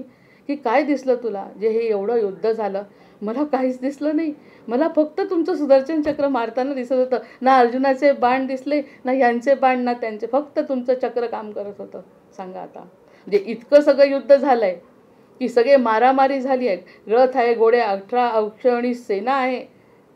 की काय दिसलं तुला, जे हे एवढं युद्ध झालं? मला काहीच दिसलं नाही, मला फक्त तुमचं सुदर्शन चक्र मारताना दिसत होतं. ना अर्जुनाचे बाण दिसले, ना यांचे बाण, ना त्यांचे, फक्त तुमचं चक्र काम करत होतं. सांगा आता, म्हणजे इतकं सगळं युद्ध झालं आहे की सगळे मारामारी झाली आहे. रथ आहे, घोडे, 18 अक्षौहिणी सेना आहे,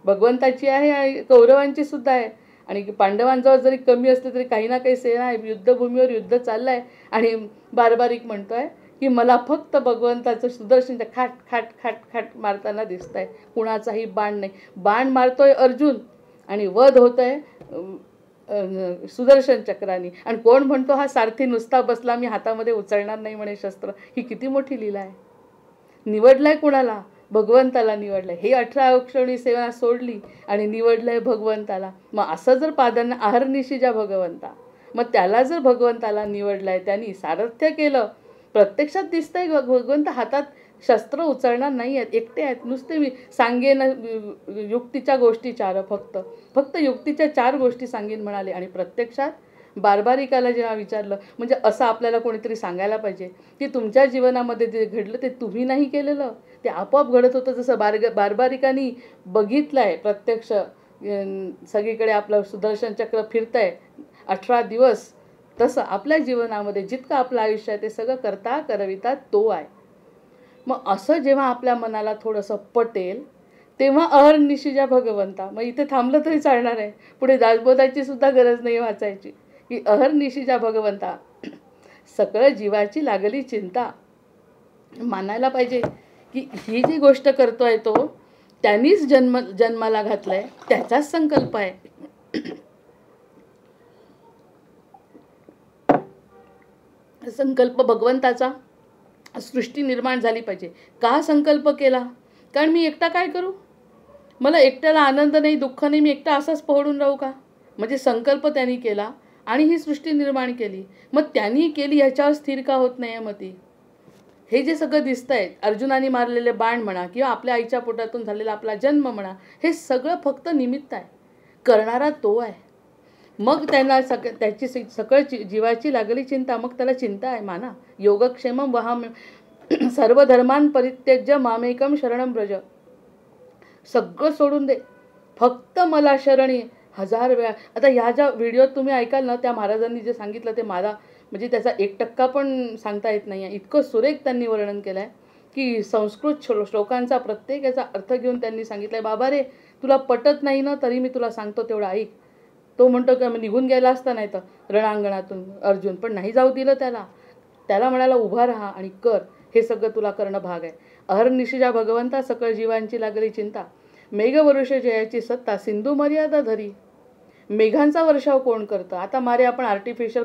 भगवंताची आहे आणि कौरवांची सुद्धा आहे. आणि पांडवांजवळ जरी कमी असले तरी काही ना काही सेना आहे. युद्धभूमीवर युद्ध चाललं आहे आणि बारबारिक म्हणतोय की मला फक्त भगवंताचं सुदर्शन खाट खाट खाट खाट मारताना दिसत आहे, कुणाचाही बाण नाही. बाण मारतोय अर्जुन आणि वध होत आहे सुदर्शन चक्राने. आणि कोण म्हणतो हा सारथी नुसता बसला, मी हातामध्ये उचलणार नाही म्हणे शस्त्र. ही किती मोठी लीला आहे. निवडलाय कुणाला? भगवंताला निवडलंय. हे 18 अक्षौणी सेवा सोडली आणि निवडलंय भगवंताला. मग असं जर प्राधान्य अहर्निशी ज्या भगवंता, मग त्याला जर भगवंताला निवडलाय, त्यांनी सारथ्य केलं. प्रत्यक्षात दिसतंय भगवंत हातात शस्त्र उचलणार नाही आहेत, एकटे आहेत. नुसते मी सांगेन युक्तीच्या गोष्टी चार, फक्त युक्तीच्या 4 गोष्टी सांगेन म्हणाले. आणि प्रत्यक्षात बारबारिकाला जेव्हा विचारलं, म्हणजे असं आपल्याला कोणीतरी सांगायला पाहिजे की तुमच्या जीवनामध्ये जे घडलं ते तुम्ही नाही केलेलं, ते आपोआप घडत होतं. जसं बारबारिकांनी बघितलंय प्रत्यक्ष, सगळीकडे आपलं सुदर्शन चक्र फिरतंय 18 दिवस, तसं आपल्या जीवनामध्ये जितकं आपलं आयुष्य आहे ते सगळं करता करविता तो आहे. मग असं जेव्हा आपल्या मनाला थोडंसं पटेल, तेव्हा अहर्निशी ज्या भगवंता, मग इथे थांबलं तरी चालणार आहे, पुढे दासबोधाची सुद्धा गरज नाही वाचायची, की अहर्निशी ज्या भगवंता सगळं जीवाची लागली चिंता. मानायला पाहिजे की ही जी गोष्ट करतोय तो त्यांनीच जन्माला घातलाय, त्याचाच संकल्प आहे. संकल्प भगवंताचा. सृष्टी निर्माण झाली पाहिजे. का संकल्प केला? कारण मी एकटा काय करू? मला एकट्याला आनंद नाही, दुःख नाही, मी एकटा असाच पहडून राहू का? म्हणजे संकल्प त्यांनी केला आणि ही सृष्टी निर्माण केली. मग त्यांनी केली ह्याच्यावर स्थिर का होत नाही आहे मती? हे जे सगळं दिसतंय, अर्जुनाने मारलेले बाण म्हणा किंवा आपल्या आईच्या पोटातून झालेला आपला जन्म म्हणा, हे सगळं फक्त निमित्त आहे. करणारा तो आहे. मग त्यांना त्याची सकळ जीवाची लागली चिंता, मग त्याला चिंता आहे. माना योगक्षेमम वहाम सर्व धर्मान परित्यज्य मामेकम शरणम व्रज. सगळं सोडून दे, फक्त मला शरणी. 1000 वेळा. आता ह्या ज्या व्हिडिओत तुम्ही ऐकाल ना, त्या महाराजांनी जे सांगितलं ते मला म्हणजे त्याचा 1% पण सांगता येत नाही आहे. इतकं सुरेख त्यांनी वर्णन केलं आहे की संस्कृत श्लोकांचा प्रत्येक याचा अर्थ घेऊन त्यांनी सांगितलं आहे. बाबा रे, तुला पटत नाही ना, तरी मी तुला सांगतो तेवढं ऐक. तो म्हणतो की निघून गेला असता नाही तर रणांगणातून अर्जुन, पण नाही जाऊ दिलं त्याला म्हणाला उभा राहा आणि कर, हे सगळं तुला करणं भाग आहे. अहर्निशिजा भगवंता सकळ जीवांची लागली चिंता, मेघवरुष जयाची सत्ता, सिंधू मर्यादा धरी. मेघांचा वर्षाव कोण करतं? आता मारे आपण आर्टिफिशियल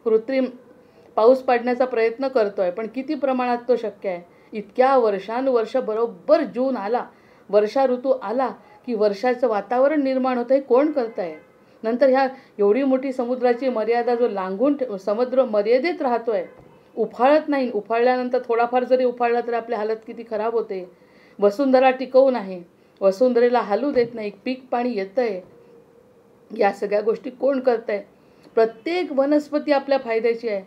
कृत्रिम पाऊस पाडण्याचा प्रयत्न करतोय, पण किती प्रमाणात तो शक्य आहे? इतक्या वर्षानुवर्ष बरोबर जून आला, वर्षा ऋतू आला की वर्षाचं वातावरण निर्माण होतं. हे कोण करतंय? नंतर ह्या एवढी मोठी समुद्राची मर्यादा जो लांघून समुद्र मर्यादेत राहतोय, उफाळत नाही. उफाळल्यानंतर थोडाफार जरी उफाळला तर आपली हालत किती खराब होते. वसुंधरा टिकवून आहे, वसुंधरेला हालू देत नाही, पीक पाणी येतंय. या सगळ्या गोष्टी कोण करतंय? प्रत्येक वनस्पती आपल्या फायद्याची आहे.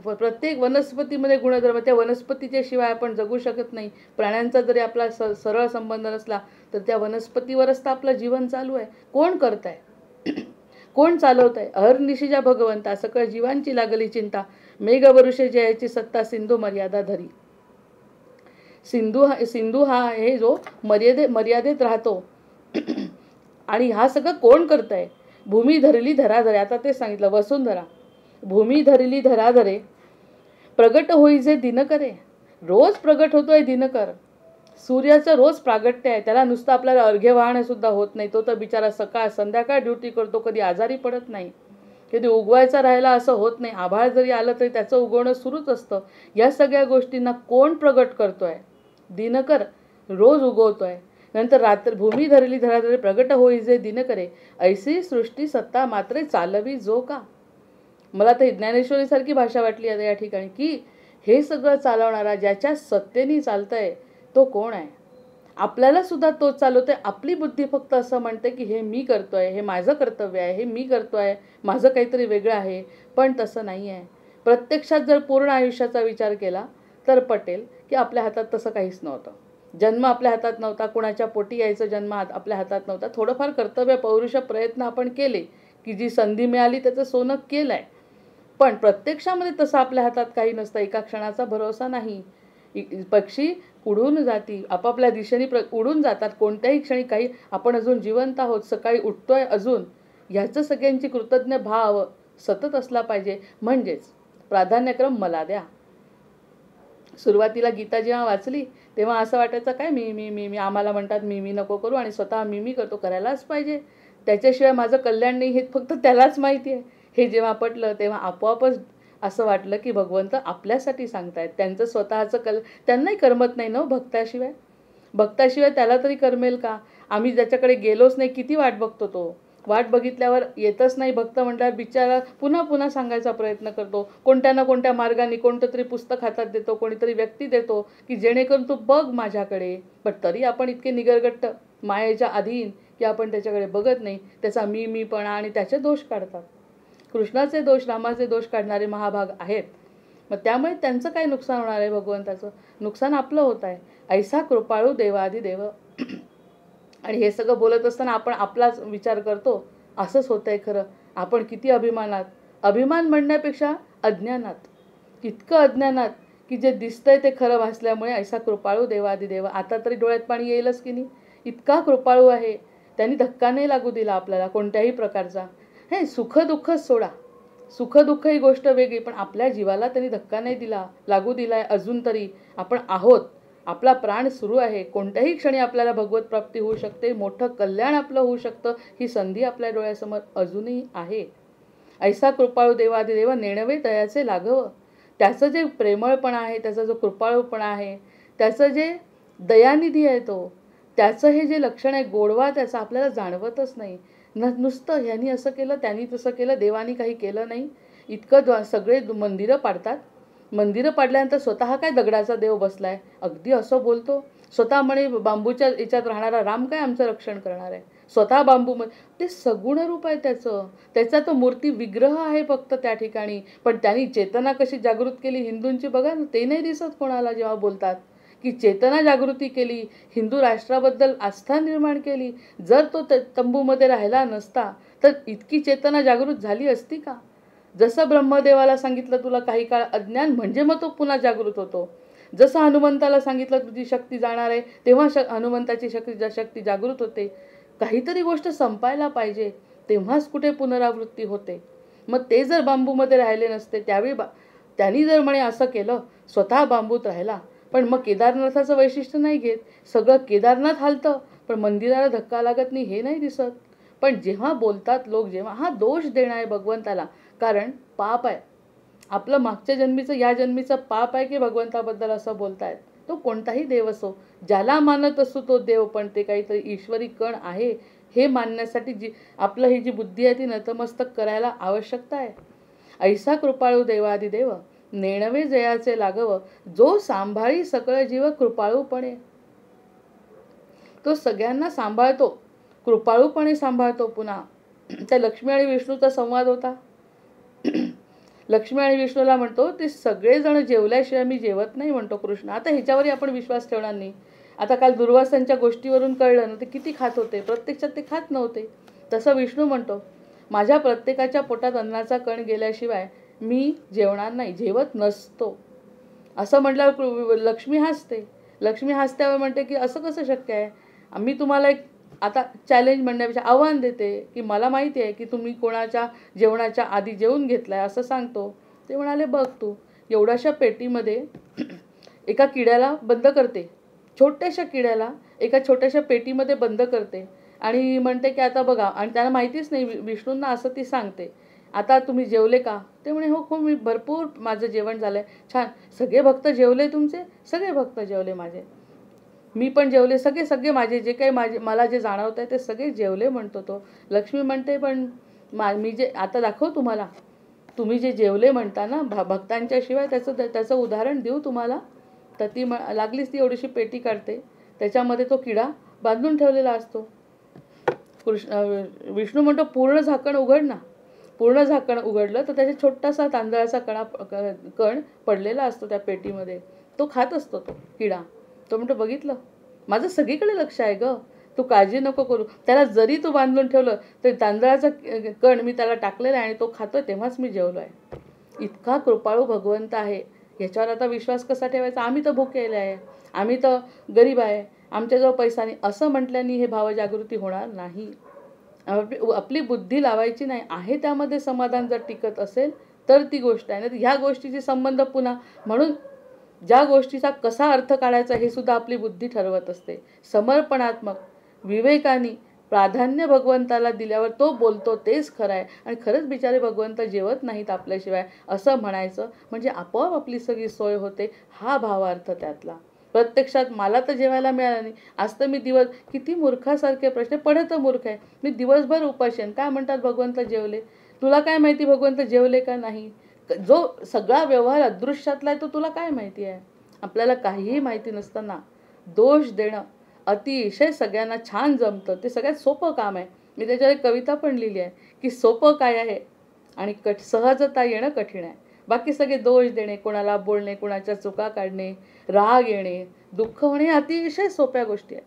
प्रत्येक वनस्पतीमध्ये गुणधर्म, त्या वनस्पतीच्या शिवाय आपण जगू शकत नाही. प्राण्यांचा जरी आपला सरळ संबंध नसला तर त्या वनस्पतीवरच तर आपलं जीवन चालू आहे. कोण करताय? कोण चालवत आहे? अहर्निशिजा भगवंता सकळ जीवांची लागली चिंता, मेघवरुषे जयाची सत्ता, सिंधू मर्यादा धरी. सिंधू हा हे जो मर्यादेत राहतो आणि हा सगळं कोण करतंय? भूमी धरली धराधरे. आता ते सांगितलं वसुंधरा. भूमी धरली धराधरे, प्रगट होई जे दिनकरे. रोज प्रगट होतोय दिनकर. सूर्याचं रोज प्रागट्य आहे. त्याला नुसतं आपल्याला अर्घ्य वाहणं सुद्धा होत नाही. तो तर बिचारा सकाळ संध्याकाळ ड्युटी करतो, कधी आजारी पडत नाही, कधी उगवायचा राहिला असं होत नाही. आभाळ जरी आलं तरी त्याचं उगवणं सुरूच असतं. या सगळ्या गोष्टींना कोण प्रगट करतोय? दिनकर रोज उगवतोय. नंतर रात्र भूमी धरली धराधरे, प्रगट होई जे दिनकरे. ऐसी सृष्टी सत्ता मात्रे चालवी जो का. मला तर ज्ञानेश्वरीसारखी भाषा वाटली आता या ठिकाणी, की हे सगळं चालवणारा ज्याच्या सत्तेने चालतंय तो कोण आहे? आपल्याला सुद्धा तोच चालवतोय. आपली बुद्धी फक्त असं म्हणते की हे मी करतोय, हे माझं कर्तव्य आहे, हे मी करतोय, माझं काहीतरी वेगळं आहे. पण तसं नाही आहे. प्रत्यक्षात जर पूर्ण आयुष्याचा विचार केला तर पटेल की आपल्या हातात तसं काहीच नव्हतं. जन्म आपल्या हातात नव्हता, कुणाच्या पोटी यायचं जन्म आपल्या हातात नव्हता. थोडंफार कर्तव्य पौरुष प्रयत्न आपण केले, की जी संधी मिळाली त्याचं सोनं केलं आहे. पण प्रत्यक्षामध्ये तसं आपल्या हातात काही नसतं. एका क्षणाचा भरोसा नाही. पक्षी उडून जाती, आपापल्या दिशेने उडून जातात. कोणत्याही क्षणी काही आपण अजून जिवंत आहोत, सकाळी उठतोय अजून, ह्याचं सगळ्यांची कृतज्ञ भाव सतत असला पाहिजे. म्हणजेच प्राधान्यक्रम मला द्या. सुरुवातीला गीता जेव्हा वाचली तेव्हा असं वाटायचं काय मी मी मी मी आम्हाला म्हणतात मी मी नको करू आणि स्वतः मी करतो, करायलाच पाहिजे, त्याच्याशिवाय माझं कल्याण नाही हे फक्त त्यालाच माहिती आहे. हे जेव्हा पटलं तेव्हा आपोआपच असं वाटलं की भगवंत आपल्यासाठी सांगतायत. त्यांचं स्वतःचं त्यांनाही करमत नाही ना भक्ताशिवाय. भक्ताशिवाय त्याला तरी करमेल का? आम्ही ज्याच्याकडे गेलोच नाही, किती वाट बघतो तो. वाट बघितल्यावर येतच नाही भक्त म्हटल्यावर बिचारा पुन्हा पुन्हा सांगायचा प्रयत्न करतो. कोणत्या ना कोणत्या मार्गाने कोणतं तरी पुस्तक हातात देतो, कोणीतरी व्यक्ती देतो की जेणेकरून तू बघ माझ्याकडे. पण तरी आपण इतके निगरगट्ट मायेच्या अधीन की आपण त्याच्याकडे बघत नाही. त्याचा मीपणा आणि त्याचे दोष काढतात. कृष्णाचे दोष, रामाचे दोष काढणारे महाभाग आहेत. मग त्यामुळे त्यांचं काय नुकसान होणार आहे? भगवंताचं नुकसान आपलं होत आहे. ऐसा कृपाळू देवाधिदेव. आणि हे सगळं बोलत असताना आपण आपलाच विचार करतो. असंच होतंय खरं. आपण किती अभिमानात, अभिमान म्हणण्यापेक्षा अज्ञानात, इतकं अज्ञानात की जे दिसतंय ते खरं भासल्यामुळे ऐसा कृपाळू देवाधिदेव. आता तरी डोळ्यात पाणी येईलच की नाही. इतका कृपाळू आहे. त्यांनी धक्का नाही लागू दिला आपल्याला कोणत्याही प्रकारचा. हे सुखदुःखच सोडा, सुखदुःख ही गोष्ट वेगळी, पण आपल्या जीवाला त्यांनी धक्का नाही दिला, लागू दिलाय. अजून तरी आपण आहोत, आपला प्राण सुरू आहे. कोणत्याही क्षणी आपल्याला भगवत प्राप्ती होऊ शकते, मोठं कल्याण आपलं होऊ शकतं. ही संधी आपल्या डोळ्यासमोर अजूनही आहे. ऐसा कृपाळू देवाधिदेव नेणवे दयाचे लाघव. त्याचं जे प्रेमळपणा आहे, त्याचा जो कृपाळूपणा आहे, त्याचं जे दयानिधी आहे तो, त्याचं हे जे लक्षण आहे गोडवा त्याचा आपल्याला जाणवतच नाही. नुसतं ह्यांनी असं केलं, त्यांनी तसं केलं, देवानी काही केलं नाही. इतकं सगळे मंदिरं पाडतात. मंदिरं पाडल्यानंतर स्वतः काय दगडाचा देव बसलाय, अगदी असं बोलतो. स्वतः म्हणे बांबूच्या याच्यात राहणारा राम काय आमचं रक्षण करणार आहे. स्वतः बांबू, ते सगुण रूप आहे त्याचं. त्याचा तो मूर्ती विग्रह आहे फक्त त्या ठिकाणी. पण त्यांनी चेतना कशी जागृत केली हिंदूंची बघा ना, ते नाही दिसत कोणाला जेव्हा बोलतात की चेतना जागृती केली, हिंदू राष्ट्राबद्दल आस्था निर्माण केली. जर तो तंबूमध्ये राहिला नसता तर इतकी चेतना जागृत झाली असती का? जसं ब्रह्मदेवाला सांगितलं तुला काही काळ अज्ञान म्हणजे मग तो पुन्हा जागृत होतो. जसं हनुमंताला सांगितलं तुझी शक्ती जाणार आहे तेव्हा हनुमंताची शक्ती जागृत होते. काहीतरी गोष्ट संपायला पाहिजे तेव्हाच कुठे पुनरावृत्ती होते. मग ते जर बांबूमध्ये राहिले नसते त्यावेळी त्यांनी जर म्हणे असं केलं, स्वतः बांबूत राहिला, पण मग केदारनाथाचं वैशिष्ट्य नाही घेत. सगळं केदारनाथ हालतं पण मंदिराला धक्का लागत नाही हे नाही दिसत. पण जेव्हा बोलतात लोक, जेव्हा हा दोष देणं आहे भगवंताला, कारण पाप आहे आपलं, मागच्या जन्मीचं या जन्मीचं पाप आहे की भगवंताबद्दल असं बोलतायत. तो कोणताही देव असो, ज्याला मानत असो तो देव, पण ते काहीतरी ईश्वरी कण आहे हे मानण्यासाठी आपलं ही जी बुद्धी आहे ती नतमस्तक करायला आवश्यकता आहे. ऐसा कृपाळू देवाधिदेव नेणवे जयाचे लाघव. जो सांभाळी सकळ जीव कृपाळूपणे. तो सगळ्यांना सांभाळतो, कृपाळूपणे सांभाळतो. पुन्हा त्या लक्ष्मी आणि विष्णूचा संवाद होता. लक्ष्मी आणि विष्णूला म्हणतो ते सगळेजण जेवल्याशिवाय मी जेवत नाही म्हणतो कृष्ण. आता ह्याच्यावरही आपण विश्वास ठेवणार नाही. आता काल दुर्वासांच्या गोष्टीवरून कळलं ना ते किती खात होते, प्रत्यक्षात ते खात नव्हते. तसं विष्णू म्हणतो माझ्या प्रत्येकाच्या पोटात अन्नाचा कण गेल्याशिवाय मी जेवणार नाही, जेवत नसतो. असं म्हटल्यावर लक्ष्मी हसते. लक्ष्मी हसत्यावर म्हणते की असं कसं शक्य आहे. मी तुम्हाला एक आता चॅलेंज म्हणण्यापेक्षा आव्हान देते की मला माहिती आहे की तुम्ही कोणाच्या जेवणाच्या आधी जेवून घेतलाय असं सांगतो. ते म्हणाले बघ तू एवढ्याशा पेटीमध्ये एका किड्याला बंद करते, छोट्याशा किड्याला एका छोट्याशा पेटीमध्ये बंद करते आणि म्हणते की आता बघा, आणि त्याला माहितीच नाही विष्णूंना असं ती सांगते, आता तुम्ही जेवले का? ते म्हणे हो मी भरपूर माझं जेवण झालंय. छान, सगळे भक्त जेवले तुमचे? सगळे भक्त जेवले माझे, मी पण जेवले, सगळे माझे जे काही मला जे जाणवत आहे ते सगळे जेवले म्हणतो तो. लक्ष्मी म्हणते पण मी जे आता दाखव तुम्हाला, तुम्ही जे जेवले म्हणता ना भक्तांच्या शिवाय त्याचं उदाहरण देऊ तुम्हाला. तर ती लागलीच ती एवढीशी पेटी काढते, त्याच्यामध्ये तो किडा बांधून ठेवलेला असतो. विष्णू म्हणतो पूर्ण झाकण उघड ना. पूर्ण झाकण उघडलं तर त्याचा छोटासा तांदळाचा कण पडलेला असतो त्या पेटीमध्ये. तो खात असतो तो किडा. तो म्हणतो बघितलं, माझं सगळीकडे लक्ष आहे ग, तू काळजी नको करू. त्याला जरी तू बांधून ठेवलं तर तांदळाचा कण मी त्याला टाकलेला आहे आणि तो खातोय तेव्हाच मी जेवलो आहे. इतका कृपाळू भगवंत आहे. ह्याच्यावर आता विश्वास कसा ठेवायचा? आम्ही तर भुकेले आहे, आम्ही तर गरीब आहे, आमच्याजवळ पैसा नाही असं म्हटल्याने हे भावजागृती होणार नाही. आपली बुद्धी लावायची नाही. आहे त्यामध्ये समाधान जर टिकत असेल तर ती गोष्ट आहे. नाही ह्या गोष्टीचे संबंध पुन्हा म्हणून ज्या गोष्टीचा कसा अर्थ काढायचा हे सुद्धा आपली बुद्धी ठरवत असते. समर्पणात्मक विवेकाने प्राधान्य भगवंताला दिल्यावर तो बोलतो तेच खरं आहे आणि खरंच बिचारे भगवंत जेवत नाहीत आपल्याशिवाय असं म्हणायचं म्हणजे आपोआप आपली सगळी सोय होते. हा भावार्थ त्यातला. प्रत्यक्षात मला तर जेवायला मिळालं नाही. आज तर मी किती मूर्खासारखे प्रश्न पडत मूर्ख आहे. मी दिवसभर उपाशी आहे. काय म्हणतात भगवंत जेवले? तुला काय माहिती भगवंत जेवले का नाही? जो सगळा व्यवहार अदृश्यातला आहे तो तुला काय माहिती आहे? आपल्याला काहीही माहिती नसताना दोष देणं अतिशय सगळ्यांना छान जमतं. ते सगळ्यात सोपं काम आहे. मी त्याच्यावर एक कविता पण लिहिली आहे की सोपं काय आहे आणि सहजता येणं कठीण आहे. बाकी सगळे दोष देणे, कोणाला बोलणे, कोणाच्या चुका काढणे, राग येणे, दुःख होणे अतिशय सोप्या गोष्टी आहेत.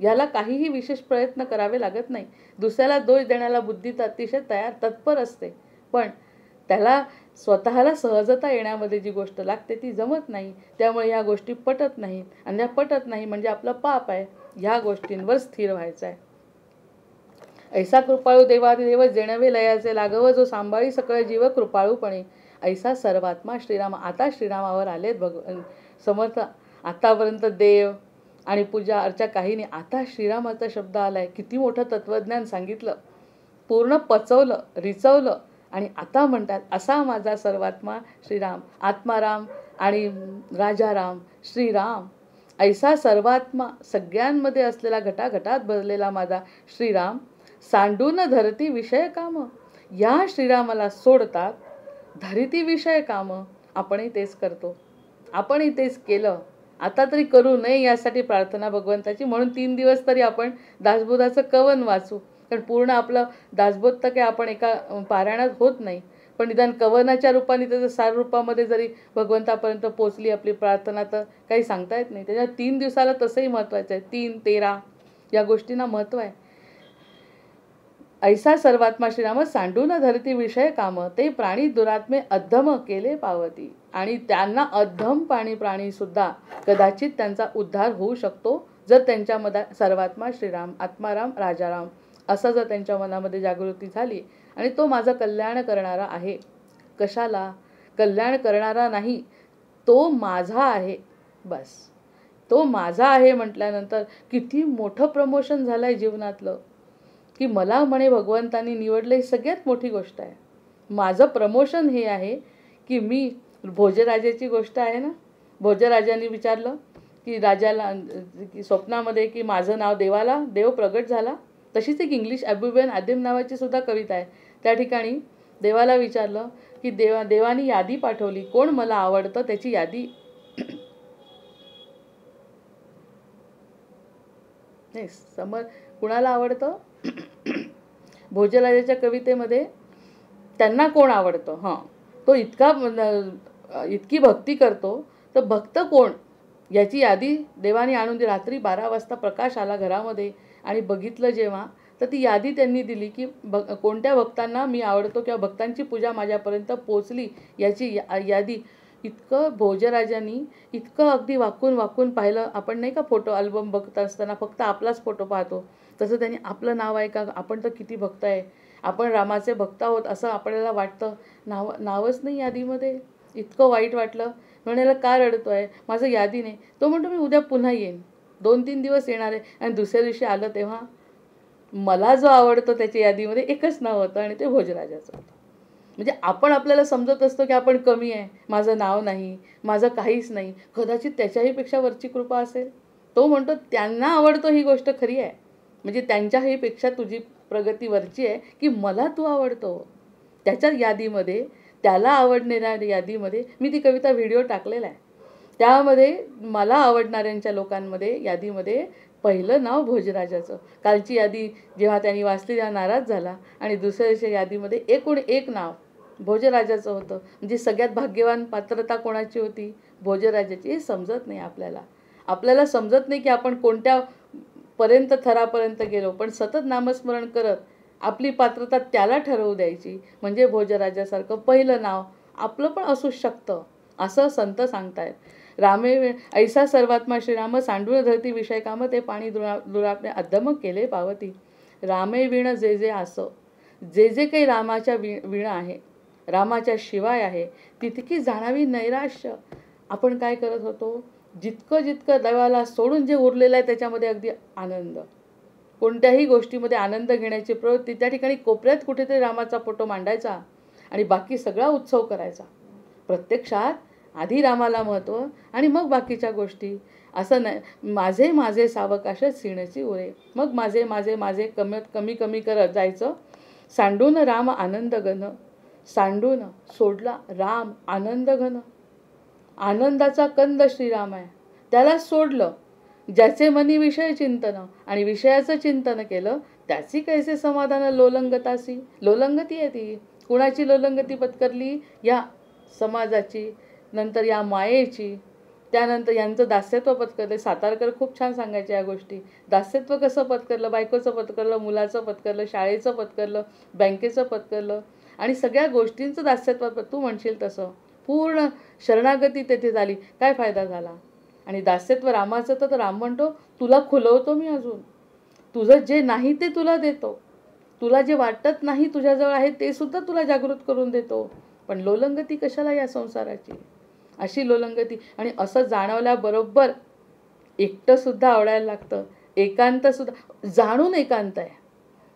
याला काहीही विशेष प्रयत्न करावे लागत नाही. दुसऱ्याला दोष देण्याला बुद्धी तर अतिशय तत्पर असते. पण त्याला स्वतःला सहजता येण्यामध्ये जी गोष्ट लागते ती जमत नाही. त्यामुळे ह्या गोष्टी पटत नाहीत आणि त्या पटत नाही म्हणजे आपलं पाप आहे. ह्या गोष्टींवर स्थिर व्हायचं आहे. ऐसा कृपाळू देवादिदेव जेणवे लयाचे लाघव जो सांभाळी सकळ जीव कृपाळूपणे ऐसा सर्वात्मा श्रीराम. आता श्रीरामावर आलेत समर्थ. आतापर्यंत देव आणि पूजा अर्चा काही नाही. आता श्रीरामाचा शब्द आलाय. किती मोठं तत्वज्ञान सांगितलं, पूर्ण पचवलं, रिचवलं आणि आता म्हणतात असा माझा सर्वात्मा श्रीराम, आत्माराम आणि राजाराम श्रीराम. ऐसा सर्वात्मा सगळ्यांमध्ये असलेला घटाघटात भरलेला माझा श्रीराम सांडून धरती विषय काम. या श्रीरामाला सोडतात धरती विषय काम. आपणही तेच करतो. आपणही तेच केलं. आता तरी करू नये यासाठी प्रार्थना भगवंताची. म्हणून 3 दिवस तरी आपण दासबोधाचं कवन वाचू. कारण पूर्ण आपलं दासबोध तर काही आपण एका पारायणात होत नाही. पण निदान कवनाच्या रूपाने त्याचं सार रूपामध्ये जरी भगवंतापर्यंत पोचली आपली प्रार्थना तर काही सांगता येत नाही. त्याच्या 3 दिवसाला तसंही महत्त्वाचं आहे. 3, 13 या गोष्टींना महत्त्व आहे. ऐसा सर्वात्मा श्रीराम सांडून धरती विषय काम. ते प्राणी दुरात्मे अद्धम केले पावती. आणि त्यांना अद्धम प्राणी सुद्धा कदाचित त्यांचा उद्धार होऊ शकतो जर त्यांच्या मनात सर्वात्मा श्रीराम, आत्माराम, राजाराम असं जर त्यांच्या मनामध्ये जागृती झाली. आणि तो माझं कल्याण करणारा आहे. कशाला? कल्याण करणारा नाही, तो माझा आहे. बस तो माझा आहे म्हटल्यानंतर किती मोठं प्रमोशन झालं आहे जीवनातलं की मला म्हणे भगवंतांनी निवडलं. ही सगळ्यात मोठी गोष्ट आहे. माझं प्रमोशन हे आहे की मी भोजराजाची गोष्ट आहे ना. भोजराजांनी विचारलं की राजाला की स्वप्नामध्ये की माझं नाव देव प्रगट झाला. तशीच एक इंग्लिश अबुबेन आदिम नावाची सुद्धा कविता आहे. त्या ठिकाणी देवाला विचारलं की देवानी यादी पाठवली, कोण मला आवडतं त्याची यादी. नाही कुणाला आवडतं? भोजराजाच्या कवितेमध्ये त्यांना कोण आवडतं, हां तो इतकी भक्ती करतो तर भक्त कोण याची यादी देवाने आणून दिली. रात्री 12 वाजता प्रकाश आला घरामध्ये आणि बघितलं जेव्हा तर ती यादी त्यांनी दिली की कोणत्या भक्तांना मी आवडतो किंवा भक्तांची पूजा माझ्यापर्यंत पोचली याची यादी. इतकं भोजराजांनी इतकं अगदी वाकून पाहिलं. आपण नाही का फोटो अल्बम बघत असताना फक्त आपलाच फोटो पाहतो, तसं त्यांनी आपलं नाव आहे का, आपण तर किती भक्त आहे, आपण रामाचे भक्त आहोत असं आपल्याला वाटतं. नावच नाही यादीमध्ये. इतकं वाईट वाटलं. म्हणायला का रडतोय, माझं यादी नाही. तो म्हणतो मी उद्या पुन्हा येईन, 2-3 दिवस येणार आहे. आणि दुसऱ्या दिवशी आलं तेव्हा मला जो आवडतो त्याच्या यादीमध्ये एकच नाव होतं आणि ते भोजराजाचं होतं. म्हणजे आपण आपल्याला समजत असतो की आपण कमी आहे, माझं नाव नाही, माझं काहीच नाही. कदाचित त्याच्याही पेक्षा वरची कृपा असेल. तो म्हणतो त्यांना आवडतो ही गोष्ट खरी आहे. म्हणजे त्यांच्याही पेक्षा तुझी प्रगती वरची आहे की मला तू आवडतो. त्याच्या यादीमध्ये, त्याला आवडणाऱ्या यादीमध्ये मी ती कविता व्हिडिओ टाकलेला आहे. त्यामध्ये मला आवडणाऱ्यांच्या लोकांमध्ये यादीमध्ये पहिलं नाव भोजराजाचं. कालची यादी जेव्हा त्यांनी वाचली तेव्हा नाराज झाला आणि दुसऱ्या दिवशी यादीमध्ये एकूण एक नाव भोजराजाचं होतं. म्हणजे सगळ्यात भाग्यवान पात्रता कोणाची होती? भोजराजाची. हे समजत नाही आपल्याला. आपल्याला समजत नाही की आपण कोणत्या थरापर्यंत गेलो. पण सतत नामस्मरण करत आपली पात्रता त्याला ठरवू द्यायची. म्हणजे भोजराजासारखं पहिलं नाव आपलं पण असू शकतं असं संत सांगतायत. ऐसा सर्वात्मा श्रीराम सांडून धरती विषय काम. ते पाणी दुरापणे अद्धम केले पावती. रामे विण जे जे असं, जे काही रामाच्या विण आहे, रामाच्या शिवाय आहे, तितकी जाणावी नैराश्य. आपण काय करत होतो, जितकं जितकं देवाला सोडून जे उरलेलं आहे त्याच्यामध्ये अगदी आनंद, कोणत्याही गोष्टीमध्ये आनंद घेण्याची प्रवृत्ती, त्या ठिकाणी कोपऱ्यात कुठेतरी रामाचा फोटो मांडायचा आणि बाकी सगळा उत्सव करायचा. प्रत्यक्षात आधी रामाला महत्त्व आणि मग बाकीच्या गोष्टी. असं नाही, माझे माझे सावकाश सीणची उरे, मग माझे माझे माझे कमी कमी करत जायचं. सांडून राम आनंद घन, सांडून सोडला राम आनंद घन. आनंदाचा कंद श्रीराम आहे, त्याला सोडलं. ज्याचे मनी विषय चिंतन आणि विषयाचं चिंतन केलं, त्याची कैसे समाधान लोलंगतासी. लोलंगती आहे ती. कुणाची लोलंगती पत्करली? या समाजाची, नंतर या मायेची, त्यानंतर यांचं दास्यत्व पत्करलं. सातारकर खूप छान सांगायचे या गोष्टी. दास्यत्व कसं पत्करलं? बायकोचं पत्करलं, मुलाचं पत्करलं, शाळेचं पत्करलं, बँकेचं पत्करलं आणि सगळ्या गोष्टींचं दास्यत्व. तू म्हणशील तसं पूर्ण शरणागती तेथे झाली. काय फायदा झाला? आणि दास्यत्व रामाचं तर राम म्हणतो, तुला खुलवतो मी अजून, तुझं जे नाही ते तुला देतो, तुला जे वाटत नाही तुझ्याजवळ आहे ते सुद्धा तुला जागृत करून देतो. पण लोलंगती कशाला या संसाराची? अशी लोलंगती. आणि असं जाणवल्याबरोबर एकटंसुद्धा आवडायला लागतं, एकांतसुद्धा. जाणून एकांत आहे,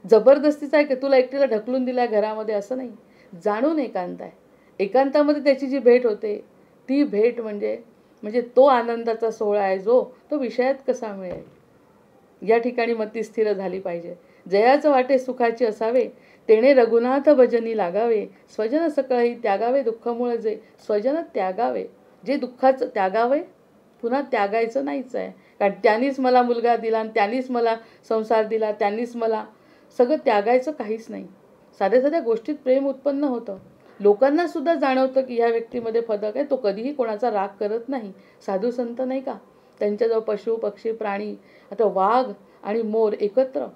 जबरदस्तीचा आहे की तुला एकटीला ढकलून दिला घरामध्ये असं नाही. जाणून एकांत आहे. एकांतामध्ये त्याची जी भेट होते ती भेट म्हणजे तो आनंदाचा सोहळा आहे जो तो विषयात कसा मिळेल. या ठिकाणी मती स्थिर झाली पाहिजे. जयाचं वाटे सुखाची असावे, तेणे रघुनाथ भजनी लागावे. स्वजन सकळही त्यागावे दुःखमुळे जे. स्वजन त्यागावे, जे दुःखाचं त्यागावे, पुन्हा त्यागायचं नाहीच आहे. कारण त्यांनीच मला मुलगा दिला आणि त्यांनीच मला संसार दिला, त्यांनीच मला सगळं त्यागायचं काहीच नाही. साध्या साध्या गोष्टीत प्रेम उत्पन्न होतं. लोकांना सुद्धा जाणवतं की ह्या व्यक्तीमध्ये फदक आहे. तो कधीही कोणाचा राग करत नाही. साधू संत नाही का, त्यांच्याजवळ पशु पक्षी प्राणी, आता वाघ आणि मोर एकत्र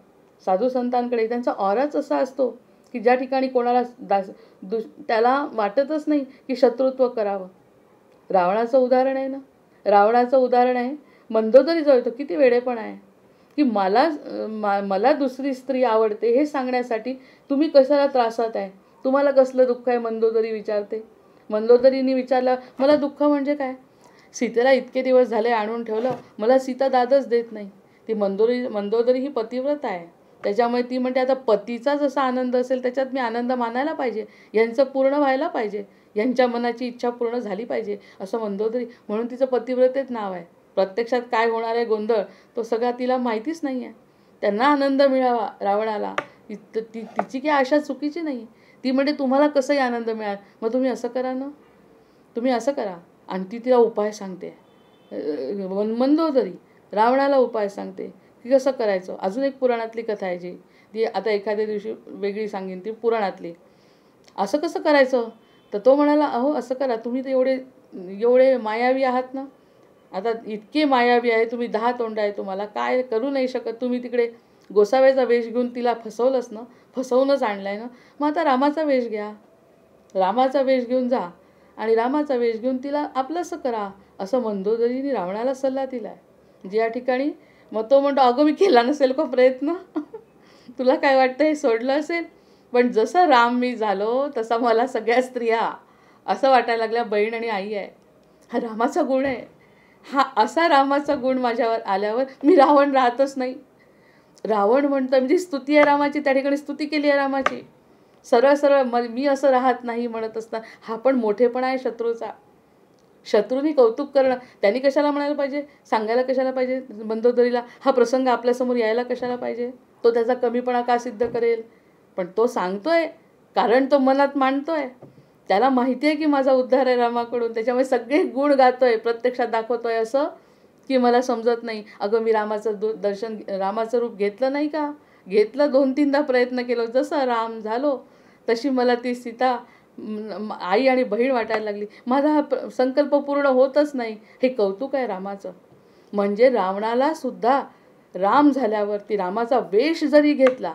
साधू संतांकडे त्यांचा ऑराच असा असतो की ज्या ठिकाणी कोणाला त्याला वाटतच नाही की शत्रुत्व करावं. रावणाचं उदाहरण आहे ना, रावणाचं उदाहरण आहे. मंदोदरी जो येतो किती वेडेपणा आहे की मला दुसरी स्त्री आवडते हे सांगण्यासाठी तुम्ही कशाला त्रासात आहे, तुम्हाला कसलं दुःख आहे, मंदोदरी विचारते. मंदोदरीने विचारलं, मला दुःख म्हणजे काय? सीतेला इतके दिवस झाले आणून ठेवलं, मला सीता दादच देत नाही. ती मंदोदरी ही पतिव्रत आहे, त्याच्यामुळे ती म्हणते आता पतीचा जसा आनंद असेल त्याच्यात मी आनंद मानायला पाहिजे, यांचं पूर्ण व्हायला पाहिजे, यांच्या मनाची इच्छा पूर्ण झाली पाहिजे असं मंदोदरी. म्हणून तिचं पतिव्रतेच नाव आहे. प्रत्यक्षात काय होणार आहे गोंधळ तो सगळा तिला माहितीच नाही आहे. त्यांना आनंद मिळावा रावणाला, तिची काही आशा चुकीची नाही. ती म्हणते तुम्हाला कसंही आनंद मिळाल, मग तुम्ही असं करा ना, तुम्ही असं करा. आणि ती तिला उपाय सांगते. मंदोदरी रावणाला उपाय सांगते की कसं करायचं. अजून एक पुराणातली कथा आहे जी ती आता एखाद्या दिवशी वेगळी सांगेन, ती पुराणातली. असं कसं करायचं तर तो म्हणाला, अहो असं करा, तुम्ही तर एवढे मायावी आहात ना, आता इतके मायावी आहे तुम्ही, 10 तोंड आहे तुम्हाला, काय करू नाही शकत. तुम्ही तिकडे गोसाव्याचा वेश घेऊन तिला फसवलंच ना, फसवूनच आणलाय ना, मग आता रामाचा वेश घ्या, रामाचा वेश घेऊन जा आणि रामाचा वेश घेऊन तिला आपलंसं करा, असं मंदोदरीने रावणाला सल्ला दिलाय. जे या ठिकाणी मग तो म्हणतो, अगं मी केला नसेल का प्रयत्न, तुला काय वाटतं हे सोडलं असेल. पण जसं राम मी झालो तसा मला सगळ्या स्त्रिया असं वाटायला लागल्या बहीण आणि आई आहे. हा रामाचा गुण आहे. हा असा रामाचा गुण माझ्यावर आल्यावर मी रावण राहतच नाही. रावण म्हणतं म्हणजे स्तुती आहे रामाची, त्या ठिकाणी स्तुती केली आहे रामाची. सरळ सरळ मी असं राहत नाही म्हणत असताना हा पण मोठेपणा आहे शत्रूचा. शत्रूनी कौतुक करणं, त्यांनी कशाला म्हणायला पाहिजे, सांगायला कशाला पाहिजे मंदोदरीला, हा प्रसंग आपल्यासमोर यायला कशाला पाहिजे, तो त्याचा कमीपणा का सिद्ध करेल. पण तो सांगतोय कारण तो मनात मांडतोय, त्याला माहिती आहे की माझा उद्धार आहे रामाकडून, त्याच्यामुळे सगळे गुण गातोय, प्रत्यक्षात दाखवतोय असं की मला समजत नाही. अगं मी रामाचं रूप घेतलं नाही का, घेतलं, 2-3दा प्रयत्न केलं, जसं राम झालो तशी मला ती सीता आई आणि बहीण वाटायला लागली, माझा हा संकल्प पूर्ण होतच नाही. हे कौतुक आहे रामाचं. म्हणजे रावणाला सुद्धा राम झाल्यावरती रामाचा वेश जरी घेतला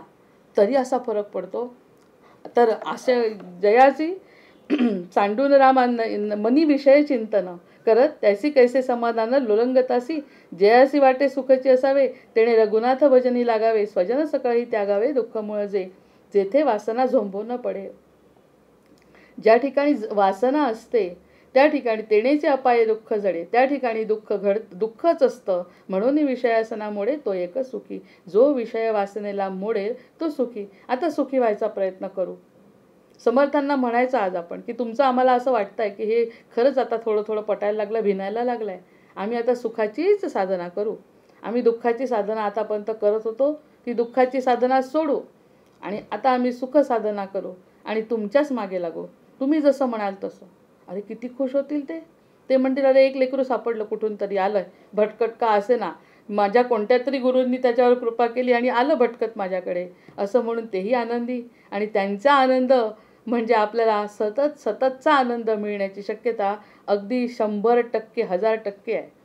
तरी असा फरक पडतो. तर अशा जयाची सांडून मनी विषय चिंतन करत त्याची कैसे समाधान लोलंगतासी. जयासी वाटे सुखाची असावे, तेणे रघुनाथ भजनी लागावे. स्वजन सकळही त्यागावे दुःखमुळ जे. जेथे वासना झोंबून पडे. ज्या ठिकाणी वासना असते त्या ठिकाणी तेणेचे अपाये दुःख जडे, त्या ठिकाणी दुःखच असतं. म्हणून विषयासनामुळे तो एक सुखी. जो विषय वासनेला मोडेल तो सुखी. आता सुखी व्हायचा प्रयत्न करू. समर्थांना म्हणायचं आज आपण की तुमचं आम्हाला असं वाटतंय की हे खरंच आता थोडं थोडं पटायला लागलं, भिनायला लागलंय. आम्ही आता सुखाचीच साधना करू. आम्ही दुःखाची साधना आतापर्यंत करत होतो, ती दुःखाची साधना सोडू आणि आता आम्ही सुख साधना करू आणि तुमच्याच मागे लागू. तुम्ही जसं म्हणाल तसं. अरे किती खुश होतील ते. ते म्हणतील अरे एक लेकरू सापडलं, कुठून तरी आलंय, भटकट का असे ना, माझ्या कोणत्या तरी गुरूंनी त्याच्यावर कृपा केली आणि आलं भटकत माझ्याकडे, असं म्हणून तेही आनंदी. आणि त्यांचा आनंद म्हणजे आपल्याला सततचा आनंद मिळण्याची शक्यता अगदी 100%, 1000% आहे.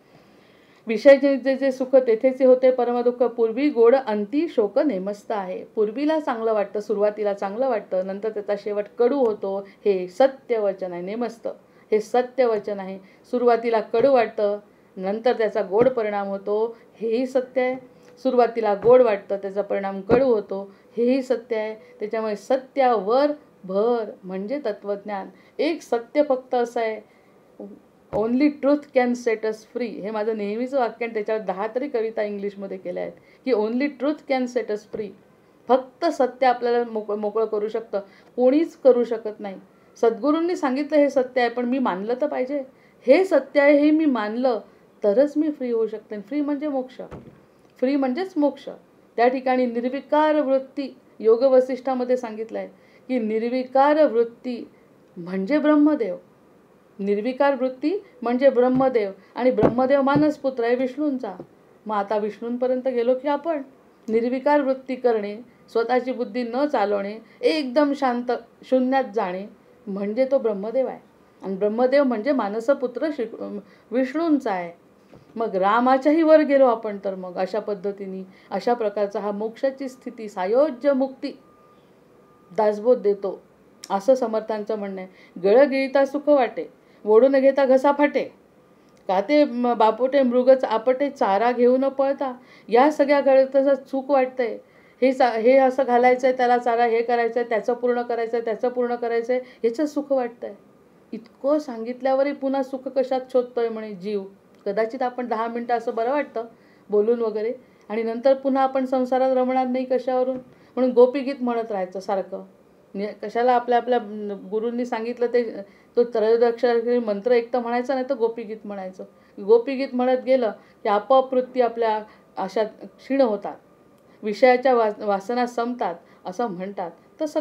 विषयाचे जे सुख तेथेचे होते परमदुःख, पूर्वी गोड अंती शोक नेमस्त आहे. पूर्वीला चांगलं वाटतं, सुरुवातीला चांगलं वाटतं, नंतर त्याचा शेवट कडू होतो. हे सत्य वचन आहे. नेमस्त हे सत्य वचन आहे. सुरुवातीला कडू वाटतं, नंतर त्याचा गोड परिणाम होतो, हेही सत्य आहे. सुरुवातीला गोड वाटतं, त्याचा परिणाम कडू होतो, हेही सत्य आहे. त्याच्यामुळे सत्यावर भर म्हणजे तत्वज्ञान. एक सत्य फक्त असं आहे, only truth can set us free. हे माझं नेहमीचं वाक्य आणि त्याच्यावर 10 तरी कविता इंग्लिशमध्ये केल्या आहेत की only truth can set us free. फक्त सत्य आपल्याला मोकळं करू शकतं, कोणीच करू शकत नाही. सद्गुरूंनी सांगितलं हे सत्य आहे, पण मी मानलं तर पाहिजे. हे सत्य आहे हे मी मानलं तरच मी फ्री होऊ शकते. फ्री म्हणजे मोक्ष, फ्री म्हणजेच मोक्ष. त्या ठिकाणी निर्विकार वृत्ती, योग वसिष्ठामध्ये सांगितलं आहे की निर्विकार वृत्ती म्हणजे ब्रह्मदेव. निर्विकार वृत्ती म्हणजे ब्रह्मदेव आणि ब्रह्मदेव मानसपुत्र आहे विष्णूंचा. मग आता विष्णूंपर्यंत गेलो की आपण निर्विकार वृत्ती करणे, स्वतःची बुद्धी न चालवणे, एकदम शांत शून्यात जाणे म्हणजे तो ब्रह्मदेव आहे. आणि ब्रह्मदेव म्हणजे मानसपुत्र विष्णूंचा आहे. मग रामाच्याही वर गेलो आपण तर मग अशा पद्धतीने अशा प्रकारचा हा मोक्षाची स्थिती, सायोज्य मुक्ती दासबोध देतो असं समर्थांचं म्हणणं आहे. गळ गिळता सुख वाटे, ओढून घेता घसा फाटे, का ते बापोटे मृगच आपटे, चारा घेऊन पळता. या सगळ्या गळताचं चूक वाटतंय. हे असं घालायचं आहे, त्याला चारा हे करायचं आहे, त्याचं पूर्ण करायचं आहे, त्याचं पूर्ण करायचं आहे, ह्याचं सुख वाटतंय. इतकं सांगितल्यावरही पुन्हा सुख कशात शोधतोय म्हणे जीव. कदाचित आपण 10 मिनटं असं बरं वाटतं बोलून वगैरे आणि नंतर पुन्हा आपण संसारात रमणार नाही कशावरून, म्हणून गोपीगीत म्हणत राहायचं सारखं. कशाला आपल्या गुरूंनी सांगितलं ते तो त्रयोदशाक्षरी मंत्र एक तर म्हणायचा, नाही तर गोपीगीत म्हणायचं. गोपीगीत म्हणत गेलं की आपोआप वृत्ती आपल्या अशा क्षीण होतात, विषयाच्या वासना संपतात असं म्हणतात. तसं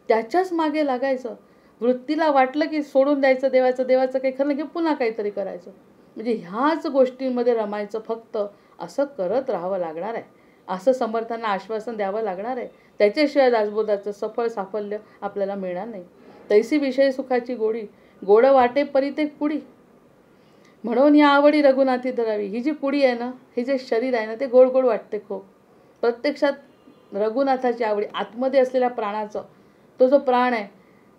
त्याच्याच मागे लागायचं. वृत्तीला वाटलं की सोडून द्यायचं देवाचं काही खरं की पुन्हा काहीतरी करायचं. म्हणजे ह्याच गोष्टींमध्ये रमायचं फक्त. असं करत राहावं लागणार आहे, असं समर्थांना आश्वासन द्यावं लागणार आहे. त्याच्याशिवाय दासबोधाचं सफळ साफल्य आपल्याला मिळणार नाही. तैसी विषय सुखाची गोडी, गोड वाटे परी ते कुडी. म्हणून या आवडी रघुनाथी धरावी. ही जी कुडी आहे ना, हे जे शरीर आहे ना, ते गोड गोड वाटते खूप. प्रत्यक्षात रघुनाथाची आवडी, आतमध्ये असलेल्या प्राणाचं, तो जो प्राण आहे,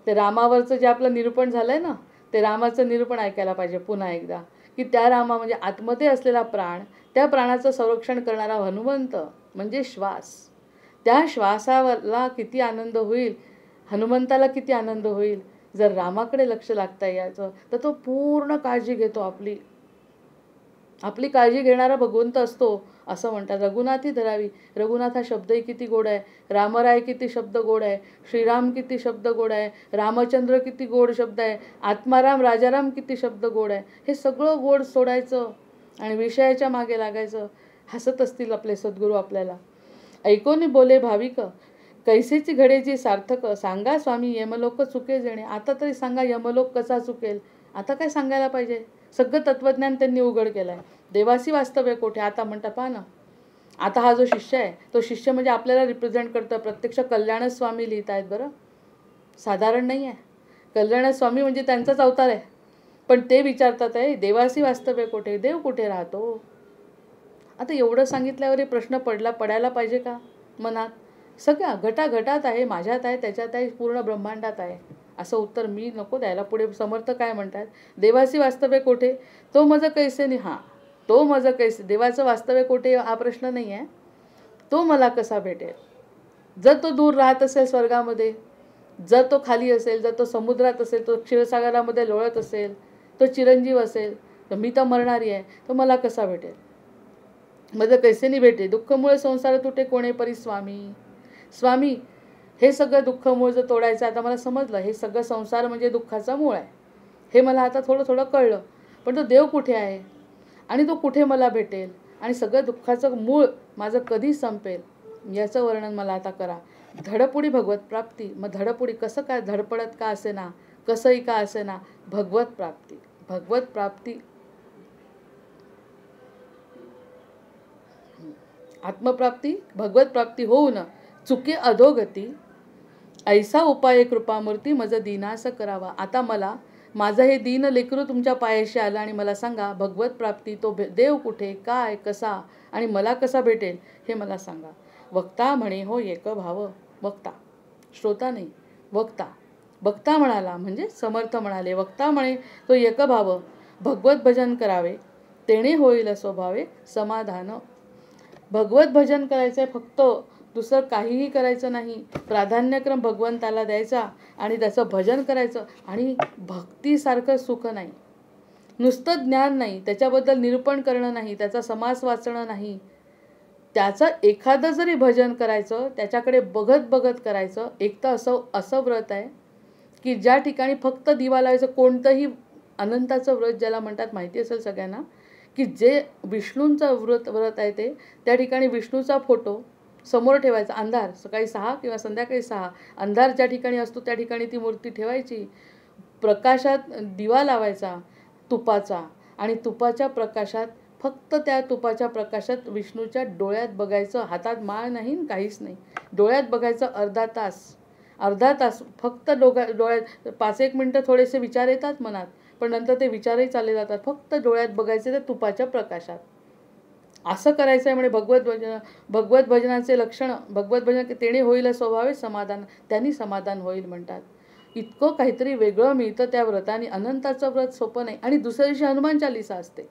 ते रामावरचं जे आपलं निरूपण झालं आहे ना, ते रामाचं निरूपण ऐकायला पाहिजे पुन्हा एकदा. की त्या रामा म्हणजे आतमध्ये असलेला प्राण, त्या प्राणाचं संरक्षण करणारा हनुमंत म्हणजे श्वास. त्या श्वासाला किती आनंद होईल, हनुमंताला किती आनंद होईल जर रामाकडे लक्ष लागता यायचं. तर तो पूर्ण काळजी घेतो, आपली काळजी घेणारा भगवंत असतो असं म्हणतात. रघुनाथी धरावी. रघुनाथ हा शब्दही किती गोड आहे. रामराय किती शब्द गोड आहे. श्रीराम किती शब्द गोड आहे. रामचंद्र किती गोड शब्द आहे. आत्माराम राजाराम किती शब्द गोड आहे. हे सगळं गोड सोडायचं आणि विषयाच्या मागे लागायचं. हसत असतील आपले सद्गुरू आपल्याला. ऐकोनी बोले भाविक, कैसेची घडेची सार्थक, सांगा स्वामी यमलोक चुके जेणे. आता तरी सांगा यमलोक कसा चुकेल. आता काय सांगायला पाहिजे. सगळं तत्वज्ञान त्यांनी उघड केलं आहे. देवासी वास्तव्य कोठे. आता म्हणता पहा ना, आता हा जो शिष्य आहे तो शिष्य म्हणजे आपल्याला रिप्रेझेंट करतो. प्रत्यक्ष कल्याण स्वामी लिहित आहेत बरं, साधारण नाही आहे. कल्याण स्वामी म्हणजे त्यांचाच अवतार आहे. पण ते विचारतात आहे देवासी वास्तव्य कोठे, देव कुठे राहतो. आता एवढं सांगितल्यावर प्रश्न पडायला पाहिजे का मनात. सगळ्या घटाघटात आहे, माझ्यात आहे, त्याच्यात आहे, पूर्ण ब्रह्मांडात आहे. असं उत्तर मी नको द्यायला. पुढे समर्थ काय म्हणतात, देवासी वास्तव्य कोठे, तो मज कैसे नाही. हां, तो मज कैसे, देवाचं वास्तव्य कोठे हा प्रश्न नाही आहे. तो मला कसा भेटेल. जर तो दूर राहत असेल स्वर्गामध्ये, जर तो खाली असेल, जर तो समुद्रात असेल, तो क्षीरसागरामध्ये लोळत असेल, तो चिरंजीव असेल तर मी तर मरणारी आहे, तर मला कसा भेटेल? मग कैसे नाही भेटे? दुःखमुळे संसार तुटे कोणे परी स्वामी. स्वामी, हे सगळं दुःख मूळ जर तोडायचं, आता मला समजलं हे सगळं संसार म्हणजे दुःखाचा मूळ आहे, हे मला आता थोडं थोडं कळलं. पण तो देव कुठे आहे आणि तो कुठे मला भेटेल आणि सगळं दुःखाचं मूळ माझं कधी संपेल, याचं वर्णन मला आता करा. धडपुडी भगवत प्राप्ती. मग धडपुडी कसं काय, धडपडत का असे ना, कसंही का असे ना, भगवत प्राप्ती. भगवत प्राप्ती, आत्मप्राप्ती, भगवत प्राप्ती होऊन चुके अधोगती. ऐसा उपाय कृपामूर्ती मज दीनास करावा. आता मला माझं हे दीन लेकरू तुमच्या पायाशी आलं आणि मला सांगा भगवत प्राप्ती, तो देव कुठे, काय, कसा आणि मला कसा भेटेल हे मला सांगा. वक्ता म्हणे हो एक भाव. वक्ता, श्रोता नाही, वक्ता. वक्ता म्हणाला म्हणजे समर्थ म्हणाले. वक्ता म्हणे तो एक भाव, भगवत भजन करावे तेणे होईल स्वभावे समाधान. भगवत भजन करायचं आहे फक्त, दुसरं काहीही करायचं नाही. प्राधान्यक्रम भगवंताला द्यायचा आणि त्याचं भजन करायचं. आणि भक्तीसारखं सुख नाही, नुसतं ज्ञान नाही, त्याच्याबद्दल निरूपण करणं नाही, त्याचा समास वाचणं नाही. त्याचं एखादं जरी भजन करायचं, त्याच्याकडे बघत बघत करायचं. एक तर असं व्रत आहे की ज्या ठिकाणी फक्त दिवा लावायचं, कोणतंही अनंताचं व्रत ज्याला म्हणतात माहिती असेल सगळ्यांना, की जे विष्णूंचं व्रत आहे ते, त्या ठिकाणी विष्णूचा फोटो समोर ठेवायचा. अंधार, सकाळी 6 किंवा संध्याकाळी 6 अंधार ज्या ठिकाणी असतो त्या ठिकाणी ती मूर्ती ठेवायची. प्रकाशात दिवा लावायचा तुपाचा आणि तुपाच्या प्रकाशात, फक्त त्या तुपाच्या प्रकाशात विष्णूच्या डोळ्यात बघायचं. हातात माळ नाही, काहीच नाही, डोळ्यात बघायचं. अर्धा तास फक्त डोळ्यात. 5-1 मिनटं थोडेसे विचार येतात मनात, पण नंतर ते विचारही चालले जातात. फक्त डोळ्यात बघायचे त्या तुपाच्या प्रकाशात. असं करायचं आहे. म्हणजे भगवत भजनाचे लक्षण, भगवत भजन तेणे होईल स्वभावे समाधान, त्यांनी समाधान होईल म्हणतात. इतकं काहीतरी वेगळं मिळतं त्या व्रताने. अनंताचं व्रत सोपं नाही. आणि दुसऱ्या दिवशी हनुमान चालीसा असते.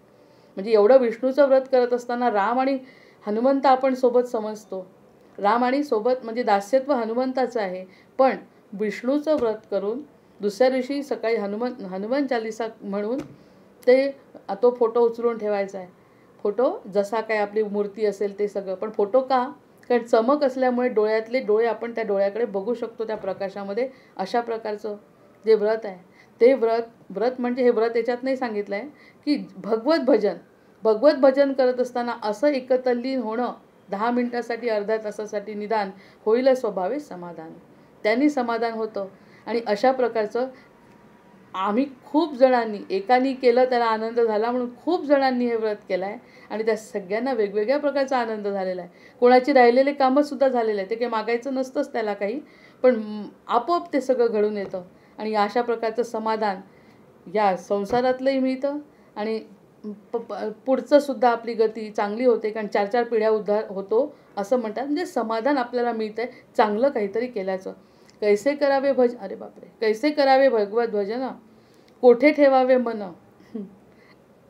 म्हणजे एवढं विष्णूचं व्रत करत असताना राम आणि हनुमंत आपण सोबत समजतो. राम आणि सोबत म्हणजे दास्यत्व हनुमंताचं आहे. पण विष्णूचं व्रत करून दुसऱ्या दिवशी सकाळी हनुमान चालीसा म्हणून तो फोटो उचलून ठेवायचा आहे. फोटो जसा काय आपली मूर्ती असेल ते सगळं. पण फोटो का? कारण चमक असल्यामुळे डोळ्यातले डोळे आपण त्या डोळ्याकडे बघू शकतो त्या प्रकाशामध्ये. अशा प्रकारचं जे व्रत आहे ते व्रत म्हणजे हे व्रत याच्यात नाही सांगितलं आहे की भगवत भजन करत असताना असं एकतल्लीन होणं, 10 मिनिटासाठी, अर्ध्या तासासाठी निदान होईल स्वभावे समाधान, त्यांनी समाधान होतं. आणि अशा प्रकारचं आम्ही खूप जणांनी, एकाने केलं त्याला आनंद झाला म्हणून खूप जणांनी हे व्रत केलं आहे आणि त्या सगळ्यांना वेगवेगळ्या प्रकारचा आनंद झालेला आहे. कोणाची राहिलेले कामंसुद्धा झालेले आहे. ते काही मागायचं नसतंच त्याला काही, पण आपोआप ते सगळं घडून येतं. आणि अशा प्रकारचं समाधान या संसारातलंही मिळतं आणि पुढचं सुद्धा आपली गती चांगली होते. कारण 4-4 पिढ्या उद्धार होतो असं म्हणतात. म्हणजे समाधान आपल्याला मिळतं आहे चांगलं काहीतरी केल्याचं. कैसे करावे अरे बापरे, कैसे करावे भगवत भजन, कोठे ठेवावे मन.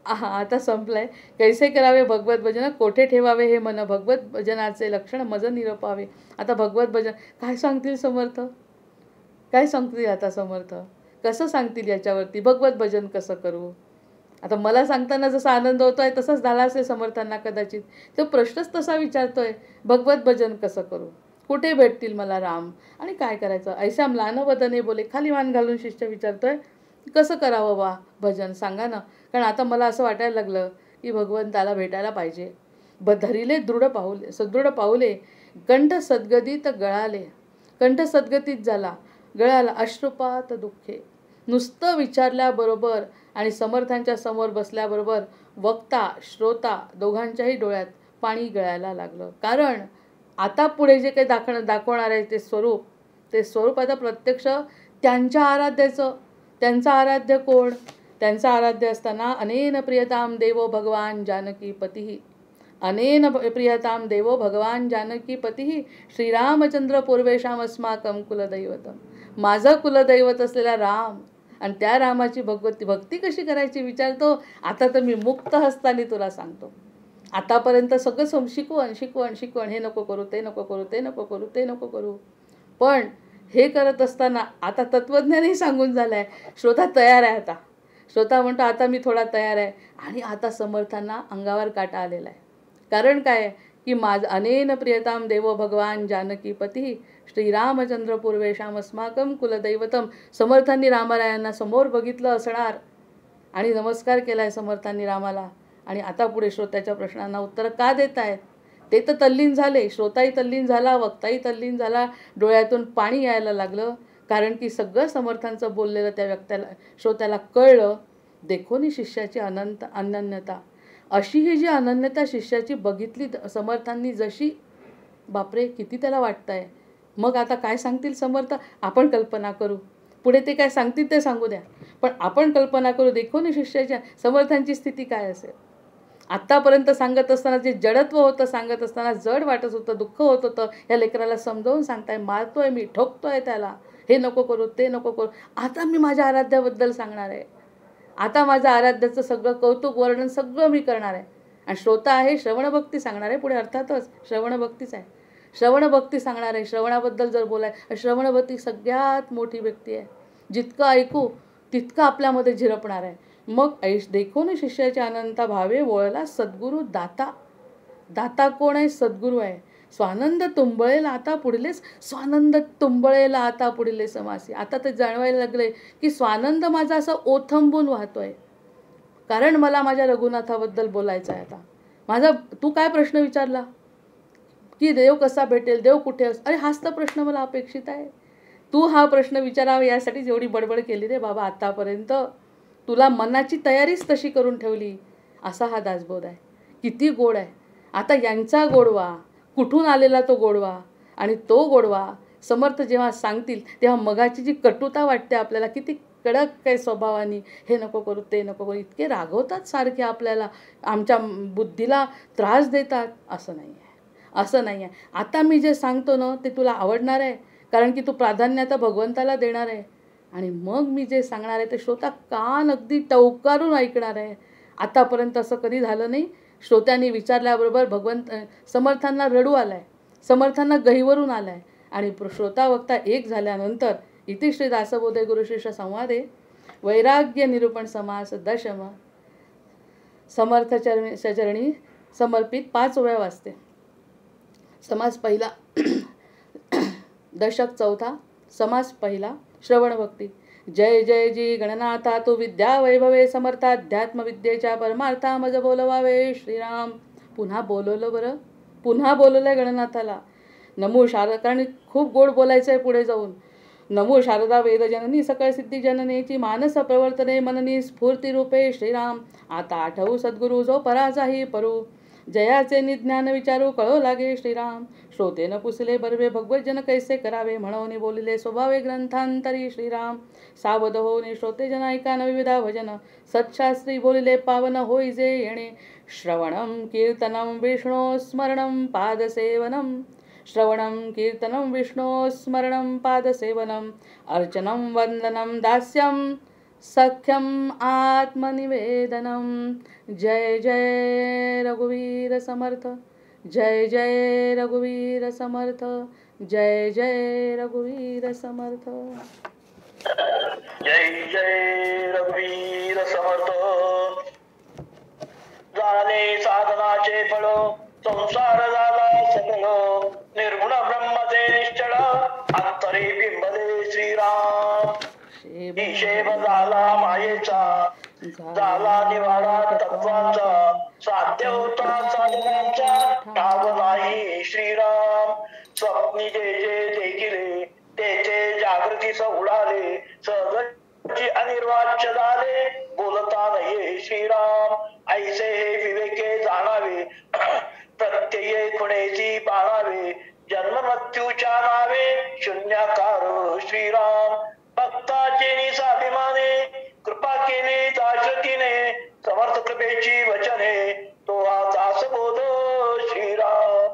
आता संपलंय. कैसे करावे भगवत भजन, कोठे ठेवावे हे मन, भगवत भजनाचे लक्षण मज निरपावे. आता भगवत भजन काय सांगतील समर्थ, काय सांगतील आता समर्थ, कसं सांगतील याच्यावरती भगवत भजन कसं करू. आता मला सांगताना जसा आनंद होतोय तसंच झाला असेल समर्थांना कदाचित. तो प्रश्नच तसा विचारतोय, भगवत भजन कसं करू, कुठे भेटतील मला राम आणि काय करायचं. ऐसा म्लान वदने बोले, खाली मान घालून शिष्य विचारतोय कसं करावं बा भजन, सांगा ना. कारण आता मला असं वाटायला लागलं की भगवंताला भेटायला पाहिजे. धरिले सदृढ पाऊले, कंठ सद्गतीत गळाले. कंठ सद्गतीत झाला, गळाला. अश्रुपात दुःखे. नुसतं विचारल्याबरोबर आणि समर्थांच्या समोर बसल्याबरोबर वक्ता श्रोता दोघांच्याही डोळ्यात पाणी गळायला लागलं. कारण आता पुढे जे काही दाखवणार आहे ते स्वरूप आता प्रत्यक्ष त्यांच्या आराध्याचं. त्यांचा आराध्य कोण? त्यांचा आराध्य असताना अनेन प्रियताम देवो भगवान जानकी पतिः, अनेन प्रियताम देवो भगवान जानकी पतिः, श्रीरामचंद्र पूर्वेशाम अस्माकं कुलदैवतम. माझं कुलदैवत असलेला राम आणि त्या रामाची भक्ती कशी करायची विचारतो. आता तर मी मुक्त हस्ताने तुला सांगतो. आतापर्यंत सगळं शिकवण, हे नको करू, ते नको करू, ते नको करू, ते नको करू. पण हे करत असताना आता तत्वज्ञानही सांगून झालं आहे. श्रोता तयार आहे आता. श्रोता म्हणतो आता मी थोडा तयार आहे. आणि आता समर्थांना अंगावर काटा आलेला आहे. कारण काय की अनेन प्रियताम देवो भगवान जानकीपती श्रीरामचंद्र पूर्वेशाम अस्माकं कुलदैवतम. समर्थांनी रामरायांना समोर बघितलं असणार आणि नमस्कार केलाय समर्थांनी रामाला. आणि आता पुढे श्रोत्याच्या प्रश्नांना उत्तर का देत आहेत ते तर तल्लीन झाले. श्रोताही तल्लीन झाला, वक्ताही तल्लीन झाला, डोळ्यातून पाणी यायला लागलं. कारण की सगळं समर्थांचं बोललेलं त्या श्रोत्याला कळलं. देखोनी शिष्याची अनन्यता. अशी ही जी अनन्यता शिष्याची बघितली समर्थांनी जशी, बापरे किती त्याला वाटतंय. मग आता काय सांगतील समर्थ आपण कल्पना करू. पुढे ते काय सांगतील ते सांगू द्या, पण आपण कल्पना करू देखोनी शिष्याच्या समर्थांची स्थिती काय असेल. आत्तापर्यंत सांगत असताना जे जडत्व होतं, सांगत असताना जड वाटत होतं, दुःख होत होतं, या लेकराला समजावून सांगताय, मारतोय मी, ठोकतोय त्याला, हे नको करू ते नको करू. आता मी माझ्या आराध्याबद्दल सांगणार आहे. आता माझ्या आराध्याचं सगळं कौतुक वर्णन सगळं मी करणार आहे. आणि श्रोता आहे श्रवणभक्ती सांगणार आहे पुढे. अर्थातच श्रवणभक्तीच आहे. श्रवणभक्ती सांगणार आहे. श्रवणाबद्दल जर बोलाय, श्रवणभक्ती सगळ्यात मोठी व्यक्ती आहे. जितकं ऐकू तितकं आपल्यामध्ये झिरपणार आहे. मग देखून शिष्याच्या अनंता भावे वळला सद्गुरू दाता. दाता कोण आहे? सद्गुरू आहे. स्वानंद तुंबळेला आता पुढलेच, स्वानंद तुंबळेला आता पुढले समासी. आता ते जाणवायला लागले की स्वानंद माझा असं ओथंबून वाहतोय. कारण मला माझ्या रघुनाथाबद्दल बोलायचं आहे. आता तू काय प्रश्न विचारला की देव कसा भेटेल, देव कुठे अरे हाच तर प्रश्न मला अपेक्षित आहे. तू हा प्रश्न विचारावा यासाठी जेवढी बडबड केली रे बाबा आतापर्यंत, तुला मनाची तयारीच तशी करून ठेवली. असा हा दासबोध आहे. किती गोड आहे. आता यांचा गोडवा, कुठून आलेला तो गोडवा, आणि तो गोडवा समर्थ जेव्हा सांगतील तेव्हा मगाची जी कटुता वाटते आपल्याला, किती कडक काय स्वभावानी, हे नको करू ते नको करू, इतके रागवतात सारखे आपल्याला, आमच्या बुद्धीला त्रास देतात. असं नाही आहे, असं नाही आहे. आता मी जे सांगतो ना ते तुला आवडणार आहे, कारण की तू प्राधान्य आता भगवंताला देणार आहे. आणि मग मी जे सांगणार आहे ते श्रोता कान अगदी टवकारून ऐकणार आहे. आतापर्यंत असं कधी झालं नाही. श्रोत्यांनी विचारल्याबरोबर समर्थांना रडू आलाय, समर्थांना गहिवरून आलाय. आणि श्रोता वक्ता एक झाल्यानंतर इति श्री दासबोधे गुरुशिष्य संवादे वैराग्य निरूपण समास दशम समर्थ चरणी समर्पित 5 वेळा वाचते. समास पहिला दशक चौथा. समास पहिला श्रवणभक्ती. जय जय जी गणनाथा तू विद्या वैभवे समर्थ अध्यात्म विद्येच्या परमार्था मज बोलवावे श्रीराम. पुन्हा बोलवलं बरं, पुन्हा बोलवलंय गणनाथाला. नमो शारदा, कारण खूप गोड बोलायचं आहे पुढे जाऊन. नमो शारदा वेदजननी सकळ सिद्धी जननेची मानस प्रवर्तने मननी स्फूर्ती रूपे श्रीराम. आता आठवू सद्गुरू जो पराचाही परू, जयाचे निज्ञान विचारू कळो लागे श्रीराम. श्रोतेन पुसले बर्वे भगवज्जन कैसे करावे, म्हणून बोलिले स्वभावे ग्रंथांतरी श्रीराम. सावध होऊन श्रोते जन ऐका न विविधा भजन, सत्शास्त्री बोलिले पावन होई जे येणे. श्रवणं कीर्तनं विष्णो स्मरणं पादसेवनं, श्रवणं कीर्तनं विष्णो स्मरणं पादसेवनं, अर्चनं वंदनं दास्यं सख्यम आत्मनिवेदनम. जय जय रघुवीर समर्थ, जय जय रघुवीर समर्थ, जय जय रघुवीर समर्थ. जय जय रघुवीर समर्थ. झाले साधनाचे फळ, संसार झाला सकळ, निर्गुण ब्रह्मचे निश्चळ, अंतरे बिंबले श्रीराम. हिशेब झाला मायेचा, झाला निवाडा तत्वाचा, साध्य होता साधनांचा, ठाव नाही श्रीराम. स्वप्नी जे जे देखिले, तेथे जागृतीस उडाले, सहजची अनिर्वाच्य झाले, बोलता नये श्रीराम. ऐसे हे विवेके जाणावे, प्रत्यये खुणेची पाळावे, जन्म मृत्यूच्या नावे शून्याकार श्रीराम. भक्ताचे निसाभिमाने, कृपा केली दाशतीने, समर्थ कृपेची वचने, तो हा दासबोध श्रीराम.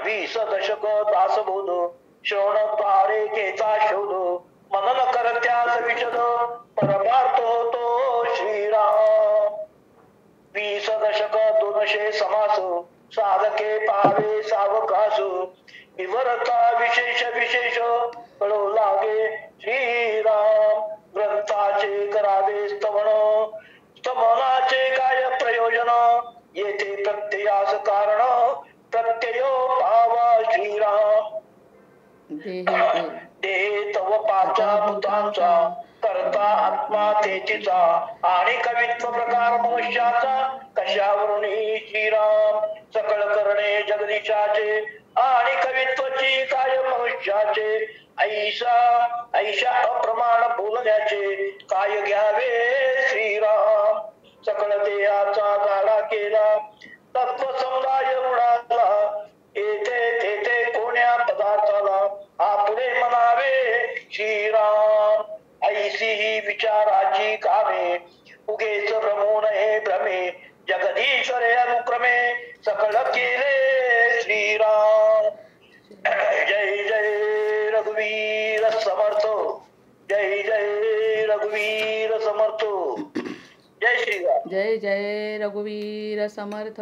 20 दशक दासबोध, श्रवणद्वारे घेता शोध, मनन करत्यास विशद, परमार्थ होतो श्रीराम. 20 दशक 200 समास, साधके पावे सावकाश, विवरता विशेष विशेष, कळो लागे श्रीराम. ग्रंथाचे करावे स्तवन, स्तवनाचे काय प्रयोजन, येथे प्रत्ययास कारण प्रत्ययो भावा श्रीराम. देह तव पाचा भूतांचा करता आत्मा तेचीचा, आणि कवित्व प्रकार मनुष्याचा कशावरून श्रीराम. सकळ करणे जगदीशाचे, आणि कवित्वची काय मनुष्याचे, ऐशा अप्रमाण बोलण्याचे काय घ्यावे श्रीराम. सकळ देहाचा गाडा केला तत्व समुदाय रुणाला, येथे तेथे कोण्या पदार्थाला आपले म्हणावे श्रीराम. ऐसी ही विचाराची कामे उगेच भ्रमो नये भ्रमे, जगदीश्वरे अनुक्रमे सकळ केले श्रीराम. जय जय रघुवीर समर्थ, जय जय रघुवीर समर्थ. जय श्रीराम. जय जय रघुवीर समर्थ.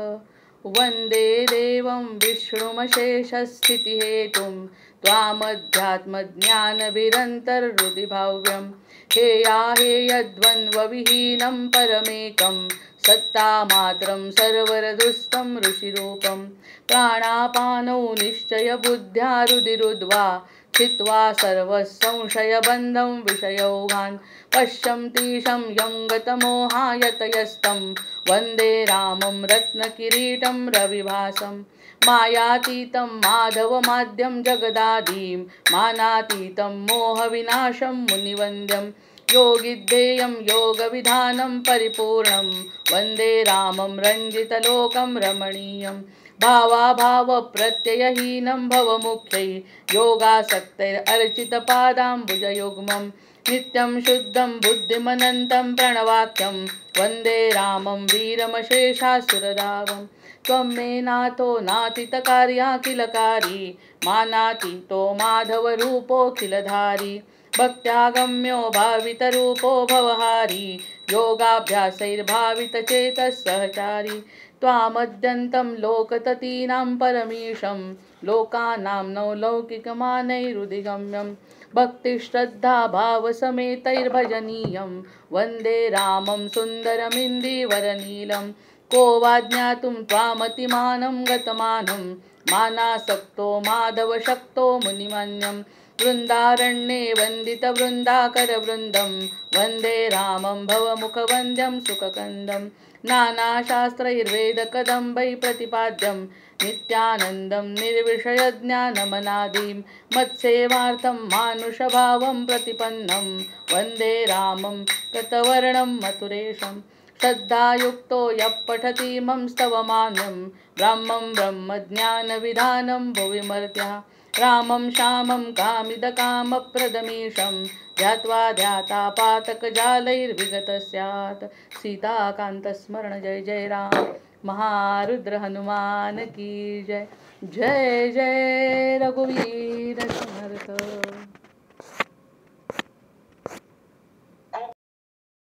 वंदे देवं विष्णुमशेषस्थितिहेतुं, त्वामध्यात्मज्ञानविरन्तर्हृदि भाव्यं. हेयाहेयद्वन्द्वविहीनं परमेकं, सत्तामात्रं सर्वरदुस्तं ऋषिरूपं. प्राणापानौ निश्चयबुद्ध्या रुदिरुद्वा, छित्त्वा सर्वसंशयबन्धं विषयोगान्. पश्यन्तीशं यं गतमोहायतयस्तं, वन्दे रामं रत्नकिरीटं रविभासं. मायातीतं माधवमाद्यं जगदादिं, मानातीतं मोहविनाशं मुनिवन्द्यं. योगिद्धेयं योगविधानं परिपूर्णं, वन्दे रामं रञ्जितलोकं रमणीयं. भावाभावप्रत्ययहीनं भवमुख्यै, योगासक्तैरर्चितपादाम्बुजयुग्मं. नित्यं शुद्धं बुद्धिमनन्तं प्रणवाख्यं, वन्दे रामं वीरमशेषासुरधावं. त्वं मे नाथो नातीतकार्याखिलकारी, मानातीतो माधवरूपोऽखिलधारी. भक्त्यागम्यो भावितरूपो भवहारी, योगाभ्यासैर्भावितचेतः सहचारी. त्वामद्यन्तं लोकततीनां परमीशं, लोकानां नौलौकिकमानैरुदिगम्यं. भक्तिश्रद्धा भावसमेतैर्भजनीयं, वन्दे रामं सुन्दरमिन्दीवरनीलं. को वा ज्ञातुं त्वामतिमानं गतमानं, मानासक्तो माधवशक्तो मुनिमन्यं. वृन्दारण्ये वन्दितवृन्दाकरवृन्दं, वन्दे रामं भवमुखवन्द्यं सुखकन्दं. नानाशास्त्रैर्वेदकदम्बै प्रतिपाद्यं, नित्यानन्दं निर्विषयज्ञानमनादिं. मत्सेवार्थं मानुषभावं प्रतिपन्नं, वन्दे रामं कृतवर्णं मथुरेशं. श्रद्धायुक्तो यः पठतीमं स्तवमानं, ब्रह्मं ब्रह्मज्ञानविधानं भुवि मर्त्यः. रामं श्यामं कामिदकामप्रदमीशं, ध्यात्वा ध्यातापातकजालैर्विगत स्यात्. सीताकान्तस्मरण जय जय राम. महारुद्र हनुमान की जय. जय जय रघुवीर समर्थ.